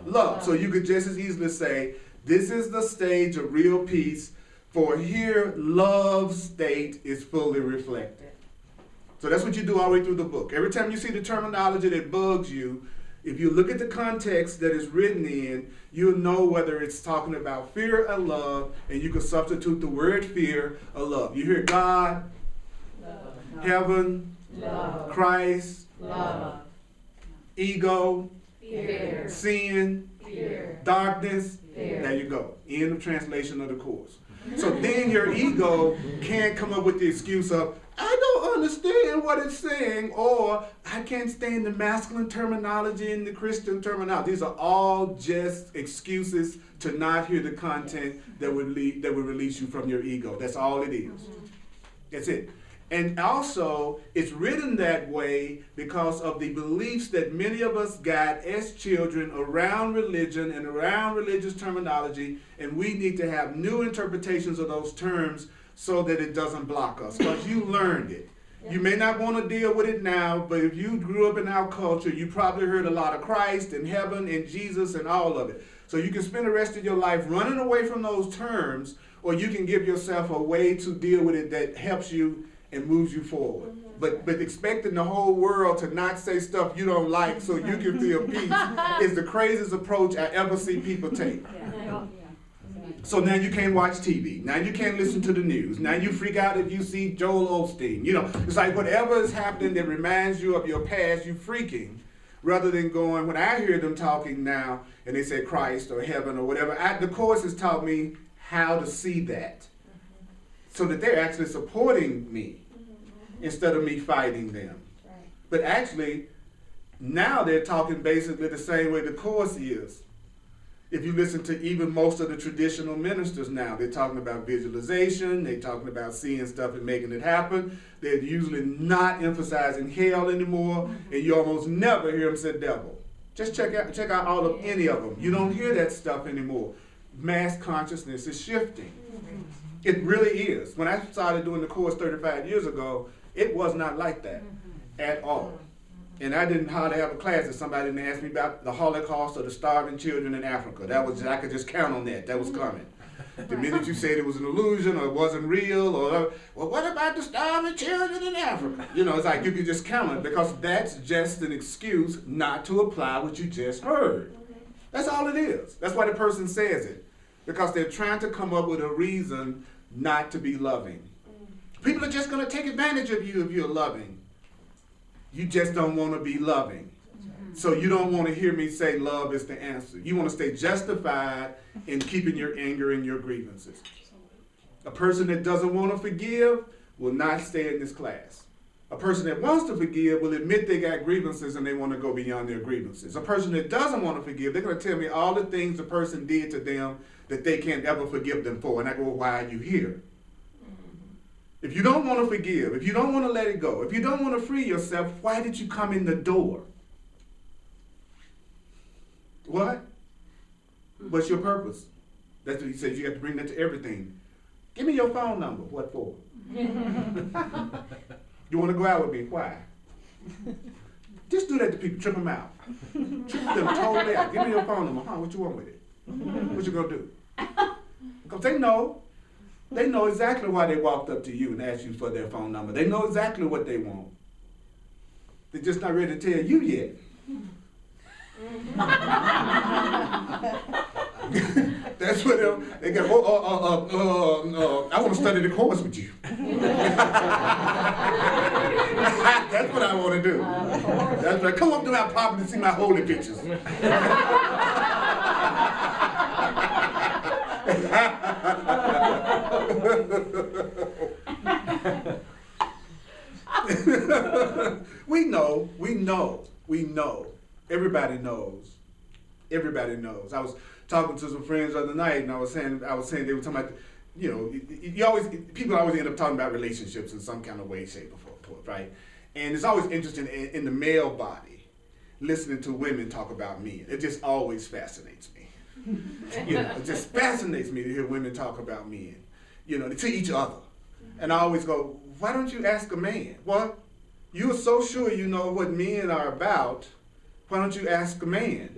[SPEAKER 1] Love. So you could just as easily say, this is the stage of real peace, for here love's state is fully reflected. So that's what you do all the way through the book. Every time you see the terminology that bugs you, if you look at the context that it's written in, you'll know whether it's talking about fear or love, and you can substitute the word fear or love. You hear God, love. Heaven, love. Christ, love. Ego, fear. Sin, fear. Darkness, fear. There you go. End of translation of the Course. So then your ego can't come up with the excuse of, I don't understand what it's saying, or I can't stand the masculine terminology and the Christian terminology. These are all just excuses to not hear the content that would release you from your ego. That's all it is. That's it. And also, it's written that way because of the beliefs that many of us got as children around religion and around religious terminology, and we need to have new interpretations of those terms so that it doesn't block us, because you learned it. You may not want to deal with it now, but if you grew up in our culture, you probably heard a lot of Christ and heaven and Jesus and all of it. So you can spend the rest of your life running away from those terms, or you can give yourself a way to deal with it that helps you and moves you forward. But expecting the whole world to not say stuff you don't like so you can feel peace is the craziest approach I ever see people take. So now you can't watch TV. Now you can't listen to the news. Now you freak out if you see Joel Osteen. You know, it's like whatever is happening that reminds you of your past, you freaking. Rather than going, when I hear them talking now and they say Christ or heaven or whatever, the Course has taught me how to see that so that they're actually supporting me instead of me fighting them.
[SPEAKER 3] Right.
[SPEAKER 1] But actually, now they're talking basically the same way the Course is. If you listen to even most of the traditional ministers now, they're talking about visualization, they're talking about seeing stuff and making it happen. They're usually not emphasizing hell anymore, and you almost never hear them say devil. Just check out all of any of them. You don't hear that stuff anymore. Mass consciousness is shifting. It really is. When I started doing the Course 35 years ago, it was not like that at all. And I didn't hardly have a class that somebody didn't ask me about the Holocaust or the starving children in Africa. That was, I could just count on that. That was coming. The minute you said it was an illusion or it wasn't real, or, well, what about the starving children in Africa? You know, it's like you could just count it, because that's just an excuse not to apply what you just heard. That's all it is. That's why the person says it. Because they're trying to come up with a reason not to be loving. People are just going to take advantage of you if you're loving. You just don't want to be loving. So you don't want to hear me say love is the answer. You want to stay justified in keeping your anger and your grievances. A person that doesn't want to forgive will not stay in this class. A person that wants to forgive will admit they got grievances and they want to go beyond their grievances. A person that doesn't want to forgive, they're going to tell me all the things the person did to them that they can't ever forgive them for. And I go, well, why are you here? If you don't want to forgive, if you don't want to let it go, if you don't want to free yourself, why did you come in the door? What? What's your purpose? That's what he says. You have to bring that to everything. Give me your phone number. What for? You want to go out with me? Why? Just do that to people. Trip them out. Trip them totally out. Give me your phone number. What you want with it? What you gonna do? Because they know. They know exactly why they walked up to you and asked you for their phone number. They know exactly what they want. They're just not ready to tell you yet. That's what they go, I want to study the Course with you. That's what I want to do. That's right. Come up to my pop and see my holy pictures. We know. Everybody knows. Everybody knows. I was talking to some friends the other night, and I was saying they were talking about, you know, people always end up talking about relationships in some kind of way, shape, or form, right? And it's always interesting in the male body, listening to women talk about men. It just always fascinates me. You know, it just fascinates me to hear women talk about men, you know, to each other. And I always go, why don't you ask a man? Well, you're so sure you know what men are about. Why don't you ask a man?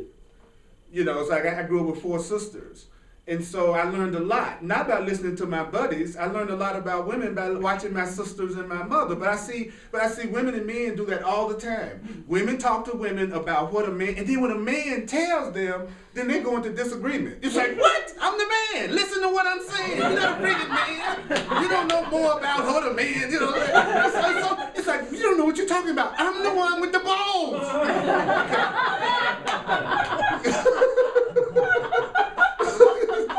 [SPEAKER 1] You know, it's like I grew up with 4 sisters. And so I learned a lot, not by listening to my buddies. I learned a lot about women by watching my sisters and my mother. But I see women and men do that all the time. Women talk to women about what a man, and then when a man tells them, then they go into disagreement. It's like, what? I'm the man. Listen to what I'm saying. You're not a freaking man. You don't know more about what a man, you know. It's like, you don't know what you're talking about. I'm the one with the balls.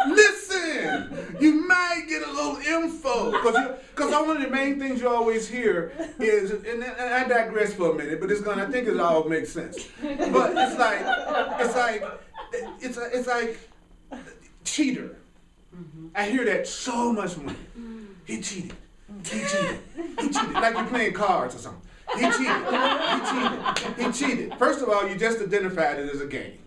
[SPEAKER 1] Listen, you might get a little info, because one of the main things you always hear is, and I digress for a minute, but I think it all makes sense. But it's like cheater. I hear that so much more. He cheated. Like you're playing cards or something. He cheated. First of all, you just identified it as a game.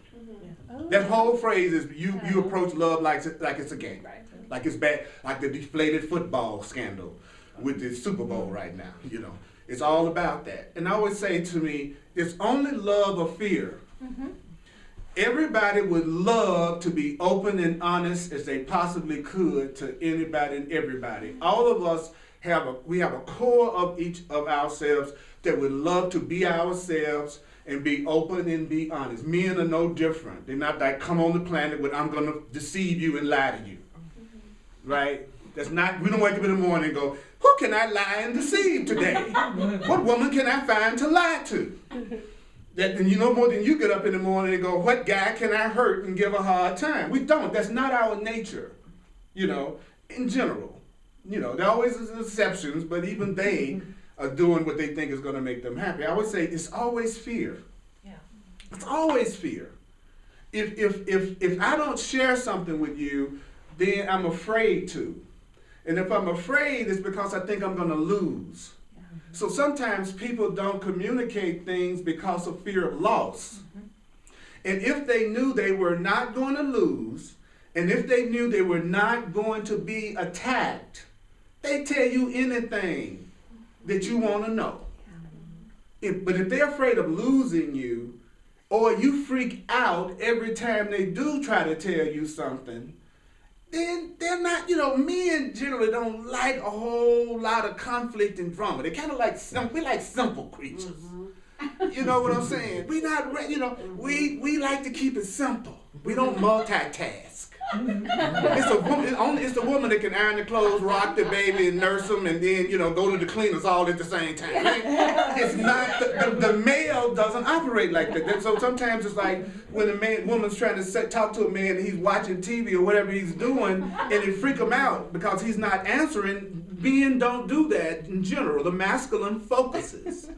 [SPEAKER 1] That whole phrase is you approach love like it's a game. Like it's bad, like the deflated football scandal with the Super Bowl right now, you know. It's all about that. And I always say to me, it's only love or fear. Everybody would love to be open and honest as they possibly could to anybody and everybody. All of us have a core of each of ourselves that would love to be ourselves and be open and be honest. Men are no different. They're not like, come on the planet with, I'm going to deceive you and lie to you. Right? That's not, we don't wake up in the morning and go, who can I lie and deceive today? What woman can I find to lie to? And you know more than you get up in the morning and go, what guy can I hurt and give a hard time? We don't. That's not our nature. you know, in general. You know, there always is exceptions, but even they are doing what they think is going to make them happy. I would say it's always fear.
[SPEAKER 4] Yeah.
[SPEAKER 1] It's always fear. If I don't share something with you, then I'm afraid to. And if I'm afraid, it's because I think I'm going to lose. So sometimes people don't communicate things because of fear of loss. And if they knew they were not going to lose, and if they knew they were not going to be attacked, they tell you anything that you want to know. But if they're afraid of losing you, or you freak out every time they do try to tell you something, then they're not, you know, men generally don't like a whole lot of conflict and drama. They kind of like, we like simple creatures. You know what I'm saying? We not, you know, we like to keep it simple. We don't multitask. It's the woman that can iron the clothes, rock the baby, and nurse them, and then, you know, go to the cleaners all at the same time. It's not, the male doesn't operate like that. So sometimes it's like when a woman's trying to talk to a man and he's watching TV or whatever he's doing, and it freak him out because he's not answering. Men don't do that in general. The masculine focuses.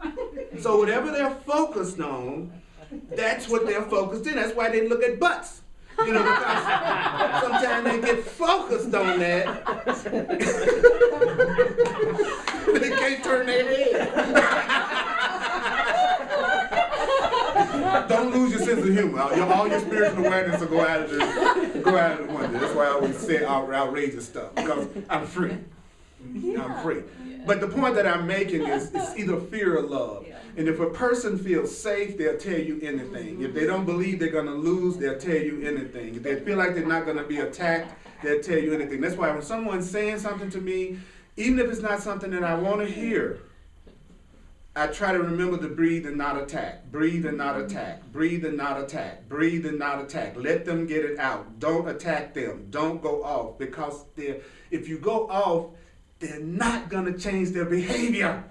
[SPEAKER 1] So whatever they're focused on, that's what they're focused in. That's why they look at butts. You know, because sometimes they get focused on that. They can't turn their head. Don't lose your sense of humor. All your spiritual awareness will go out of the window. That's why I always say outrageous stuff, because I'm free. I'm free. But the point that I'm making is it's either fear or love. And if a person feels safe, they'll tell you anything. If they don't believe they're going to lose, they'll tell you anything. If they feel like they're not going to be attacked, they'll tell you anything. That's why when someone's saying something to me, even if it's not something that I want to hear, I try to remember to breathe and not attack. Breathe and not attack. Breathe and not attack. Breathe and not attack. Let them get it out. Don't attack them. Don't go off, because if you go off, they're not going to change their behavior.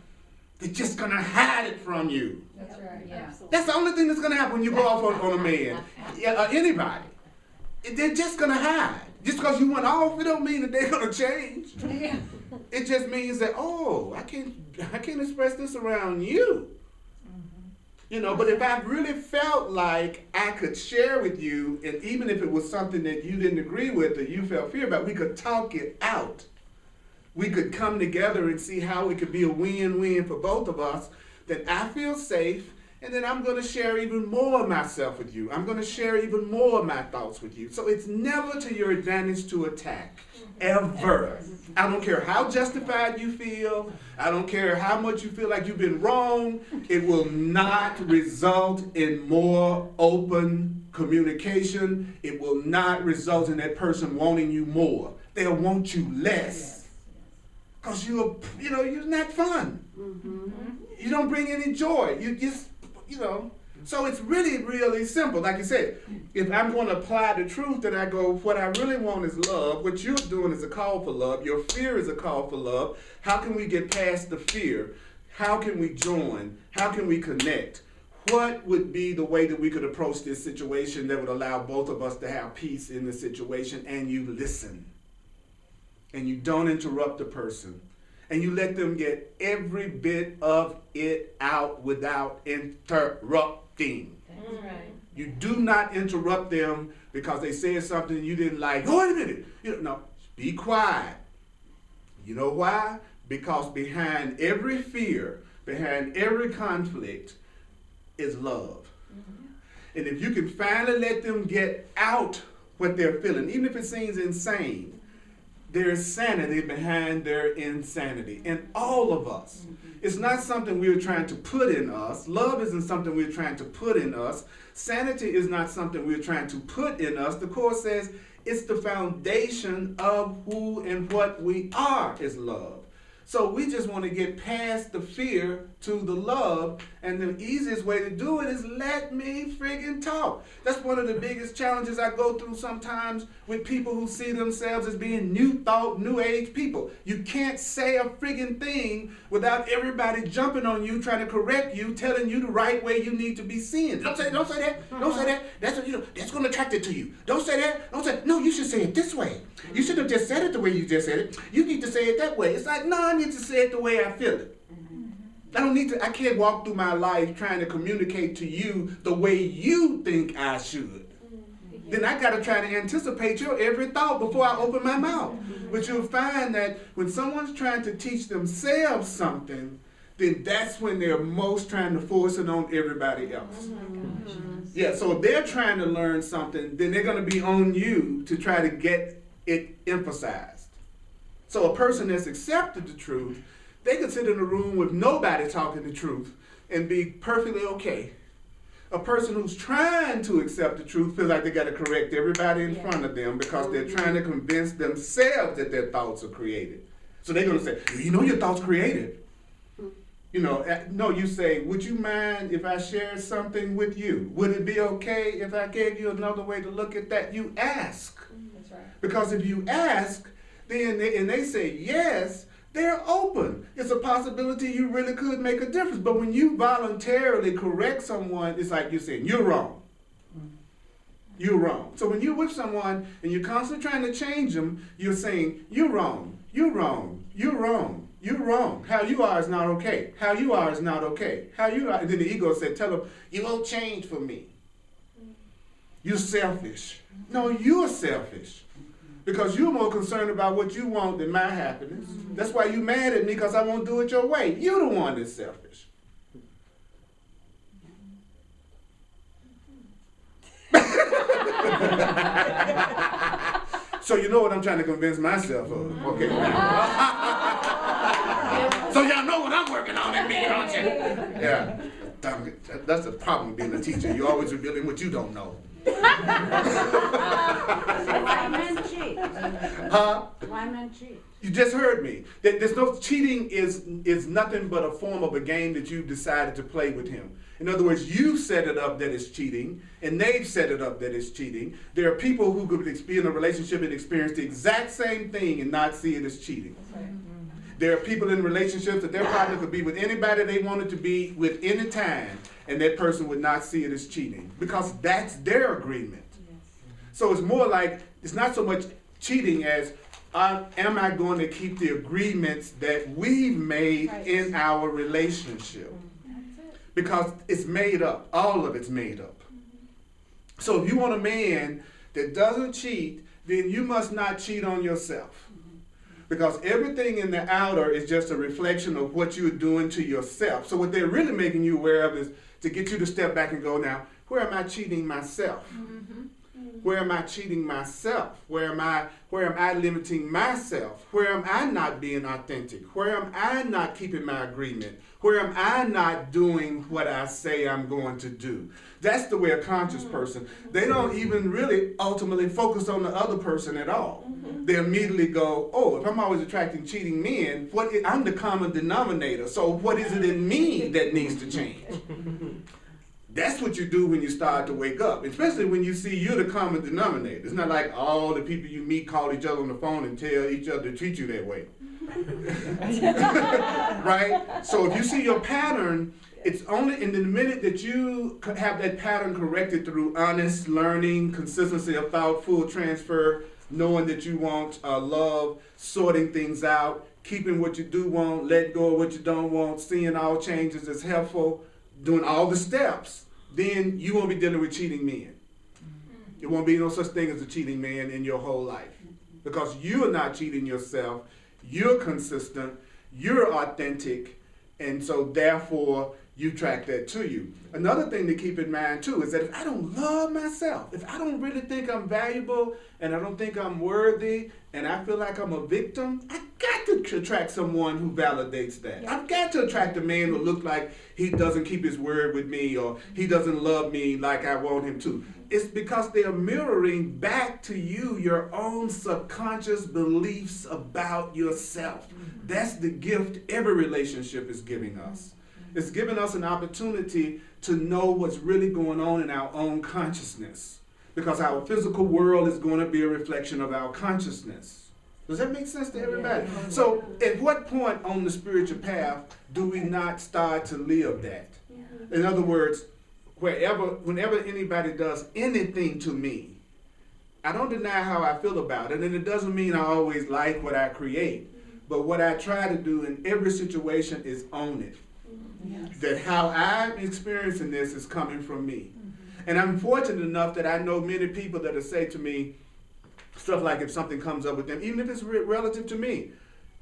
[SPEAKER 1] They're just going to hide it from you.
[SPEAKER 3] That's right, yeah.
[SPEAKER 1] That's the only thing that's going to happen when you go off on a man, anybody. They're just going to hide. Just because you went off, it don't mean that they're going to change. It just means that, oh, I can't express this around you. You know, but if I really felt like I could share with you, and even if it was something that you didn't agree with or you felt fear about, we could talk it out. We could come together and see how it could be a win-win for both of us, that I feel safe, and then I'm going to share even more of myself with you. I'm going to share even more of my thoughts with you. So it's never to your advantage to attack, ever. I don't care how justified you feel. I don't care how much you feel like you've been wrong. It will not result in more open communication. It will not result in that person wanting you more. They'll want you less. Because you're not fun. You don't bring any joy. You just, So it's really, really simple. Like you said, if I'm going to apply the truth, then I go, what I really want is love. What you're doing is a call for love. Your fear is a call for love. How can we get past the fear? How can we join? How can we connect? What would be the way that we could approach this situation that would allow both of us to have peace in the situation, and you listen? And you don't interrupt the person. And you let them get every bit of it out without interrupting.
[SPEAKER 4] That's right.
[SPEAKER 1] You do not interrupt them because they said something you didn't like. Oh, wait a minute. No, be quiet. You know why? Because behind every fear, behind every conflict is love. And if you can finally let them get out what they're feeling, even if it seems insane, there's sanity behind their insanity. And all of us. It's not something we're trying to put in us. Love isn't something we're trying to put in us. Sanity is not something we're trying to put in us. The Course says it's the foundation of who and what we are is love. So we just want to get past the fear to the love, and the easiest way to do it is let me friggin' talk. That's one of the biggest challenges I go through sometimes with people who see themselves as being new thought, new age people. You can't say a friggin' thing without everybody jumping on you, trying to correct you, telling you the right way you need to be seen. Don't say that, don't say that. That's what, that's gonna attract it to you. Don't say that, don't say, no, you should say it this way. You should have just said it the way you just said it. You need to say it that way. It's like, no, I need to say it the way I feel it. I can't walk through my life trying to communicate to you the way you think I should. Then I gotta try to anticipate your every thought before I open my mouth. But you'll find that when someone's trying to teach themselves something, then that's when they're most trying to force it on everybody else. Yeah, so if they're trying to learn something, then they're gonna be on you to try to get it emphasized. So a person that's accepted the truth, they can sit in a room with nobody talking the truth and be perfectly okay. A person who's trying to accept the truth feels like they got to correct everybody in front of them because they're trying to convince themselves that their thoughts are created. So they're going to say, you know your thoughts created. You know, no, you say, would you mind if I shared something with you? Would it be okay if I gave you another way to look at that? You ask.
[SPEAKER 2] That's right.
[SPEAKER 1] Because if you ask, then they say yes, they're open. It's a possibility you really could make a difference. But when you voluntarily correct someone, it's like you're saying, you're wrong. You're wrong. So when you're with someone and you're constantly trying to change them, you're saying, you're wrong, you're wrong, you're wrong, you're wrong. How you are is not okay. How you are is not okay. How you are, and then the ego said, tell them, you won't change for me. You're selfish. No, you're selfish. Because you're more concerned about what you want than my happiness. That's why you're mad at me, because I won't do it your way. You're the one that's selfish. So you know what I'm trying to convince myself of. Okay. So y'all know what I'm working on in me, don't you? Yeah. That's the problem with being a teacher. You're always revealing what you don't know.
[SPEAKER 4] Why men cheat?
[SPEAKER 1] Huh?
[SPEAKER 4] Why men cheat?
[SPEAKER 1] You just heard me. There's no cheating is nothing but a form of a game that you've decided to play with him. In other words, you set it up that it's cheating, and they've set it up that it's cheating. There are people who could be in a relationship and experience the exact same thing and not see it as cheating. There are people in relationships that their partner could be with anybody they wanted to be with any time, and that person would not see it as cheating because that's their agreement. So it's more like, it's not so much cheating as, am I going to keep the agreements that we've made in our relationship? Because it's made up. All of it's made up. So if you want a man that doesn't cheat, then you must not cheat on yourself. Because everything in the outer is just a reflection of what you're doing to yourself. So what they're really making you aware of is to get you to step back and go, now, where am I cheating myself? Where am I cheating myself? Where am I limiting myself? Where am I not being authentic? Where am I not keeping my agreement? Where am I not doing what I say I'm going to do? That's the way a conscious person, they don't even really ultimately focus on the other person at all. They immediately go, oh, if I'm always attracting cheating men, I'm the common denominator. So what is it in me that needs to change? That's what you do when you start to wake up, especially when you see you're the common denominator. It's not like all the people you meet call each other on the phone and tell each other to treat you that way. Right? So if you see your pattern, it's only in the minute that you have that pattern corrected through honest learning, consistency of thought, full transfer, knowing that you want love, sorting things out, keeping what you do want, letting go of what you don't want, seeing all changes as helpful, doing all the steps, then you won't be dealing with cheating men. There won't be no such thing as a cheating man in your whole life. Because you're not cheating yourself, you're consistent, you're authentic, and so therefore you track that to you. Another thing to keep in mind too is that if I don't love myself, if I don't really think I'm valuable and I don't think I'm worthy and I feel like I'm a victim, I got to attract someone who validates that. Yeah. I've got to attract a man who looks like he doesn't keep his word with me or he doesn't love me like I want him to. It's because they are mirroring back to you your own subconscious beliefs about yourself. That's the gift every relationship is giving us. It's given us an opportunity to know what's really going on in our own consciousness. Because our physical world is going to be a reflection of our consciousness. Does that make sense to everybody? So at what point on the spiritual path do we not start to live that? In other words, whenever anybody does anything to me, I don't deny how I feel about it, and it doesn't mean I always like what I create. But what I try to do in every situation is own it. Yes. That how I'm experiencing this is coming from me. And I'm fortunate enough that I know many people that will say to me stuff like if something comes up with them, even if it's relative to me.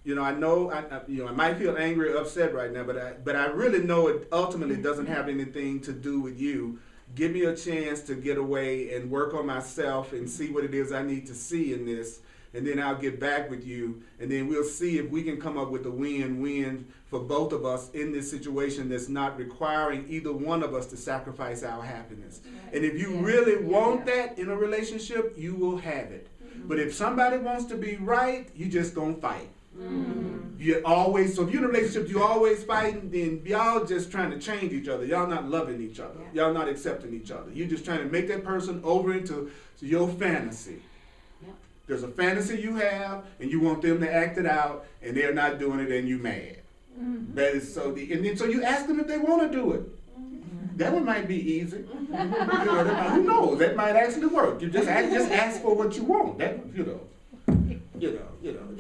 [SPEAKER 1] You know, I might feel angry or upset right now, but I really know it ultimately doesn't have anything to do with you. Give me a chance to get away and work on myself and see what it is I need to see in this, and then I'll get back with you, and then we'll see if we can come up with a win-win for both of us in this situation that's not requiring either one of us to sacrifice our happiness. Right. And if you really want that in a relationship, you will have it. But if somebody wants to be right, you just gonna fight. You always, so if you're in a relationship, you always fighting, then y'all just trying to change each other. Y'all not loving each other. Y'all not accepting each other. You're just trying to make that person over into your fantasy. There's a fantasy you have, and you want them to act it out, and they're not doing it, and you mad. That is so deep. And then so you ask them if they want to do it. That one might be easy. You know, who knows? That might actually work. You just ask for what you want. That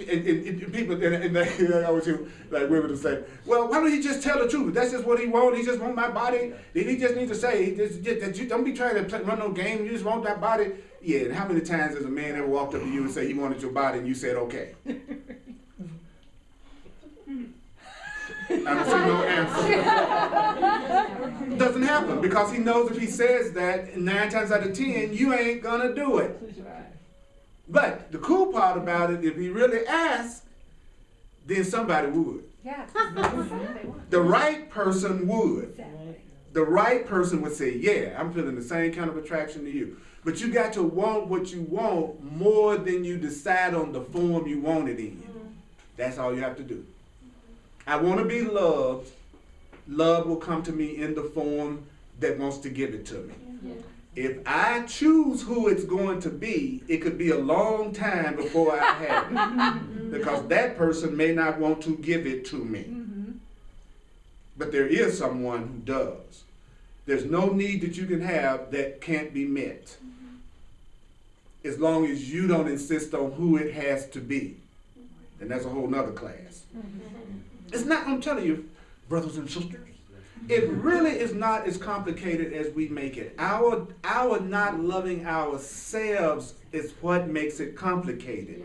[SPEAKER 1] and people and they always hear like women to say, well, why don't he just tell the truth? That's just what he wants. He just want my body. Then he just needs to say that you don't be trying to run no game. You just want that body. Yeah. And how many times has a man ever walked up to you and said he wanted your body and you said okay? I don't see no answer. Doesn't happen because he knows if he says that 9 times out of 10 you ain't gonna do it. But the cool part about it, if he really asks, then somebody would.
[SPEAKER 4] Yeah.
[SPEAKER 1] The right person would. The right person would say, yeah, I'm feeling the same kind of attraction to you. But you got to want what you want more than you decide on the form you want it in. That's all you have to do. I want to be loved. Love will come to me in the form that wants to give it to me. If I choose who it's going to be, it could be a long time before I have it. Because that person may not want to give it to me. But there is someone who does. There's no need that you can have that can't be met. As long as you don't insist on who it has to be. And that's a whole nother class. It's not, I'm telling you, brothers and sisters, it really is not as complicated as we make it. Our not loving ourselves is what makes it complicated.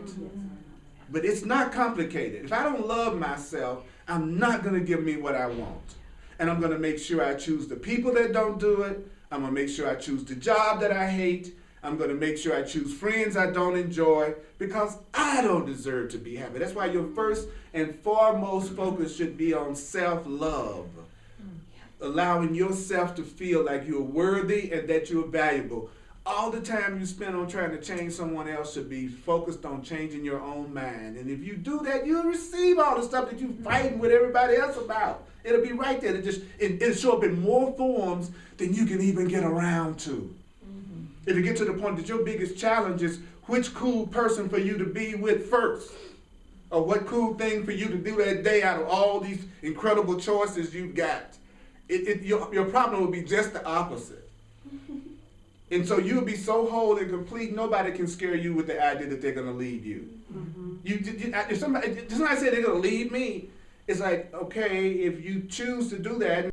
[SPEAKER 1] But it's not complicated. If I don't love myself, I'm not going to give me what I want. And I'm going to make sure I choose the people that don't do it. I'm going to make sure I choose the job that I hate. I'm going to make sure I choose friends I don't enjoy because I don't deserve to be happy. That's why your first and foremost focus should be on self-love. Allowing yourself to feel like you're worthy and that you're valuable. All the time you spend on trying to change someone else should be focused on changing your own mind. And if you do that, you'll receive all the stuff that you're fighting with everybody else about. It'll be right there. It'll show up in more forms than you can even get around to. It'll get to the point that your biggest challenge is which cool person for you to be with first. Or what cool thing for you to do that day out of all these incredible choices you've got. Your problem will be just the opposite. And so you'll be so whole and complete, nobody can scare you with the idea that they're going to leave you. If somebody said they're going to leave me, it's like, okay, if you choose to do that,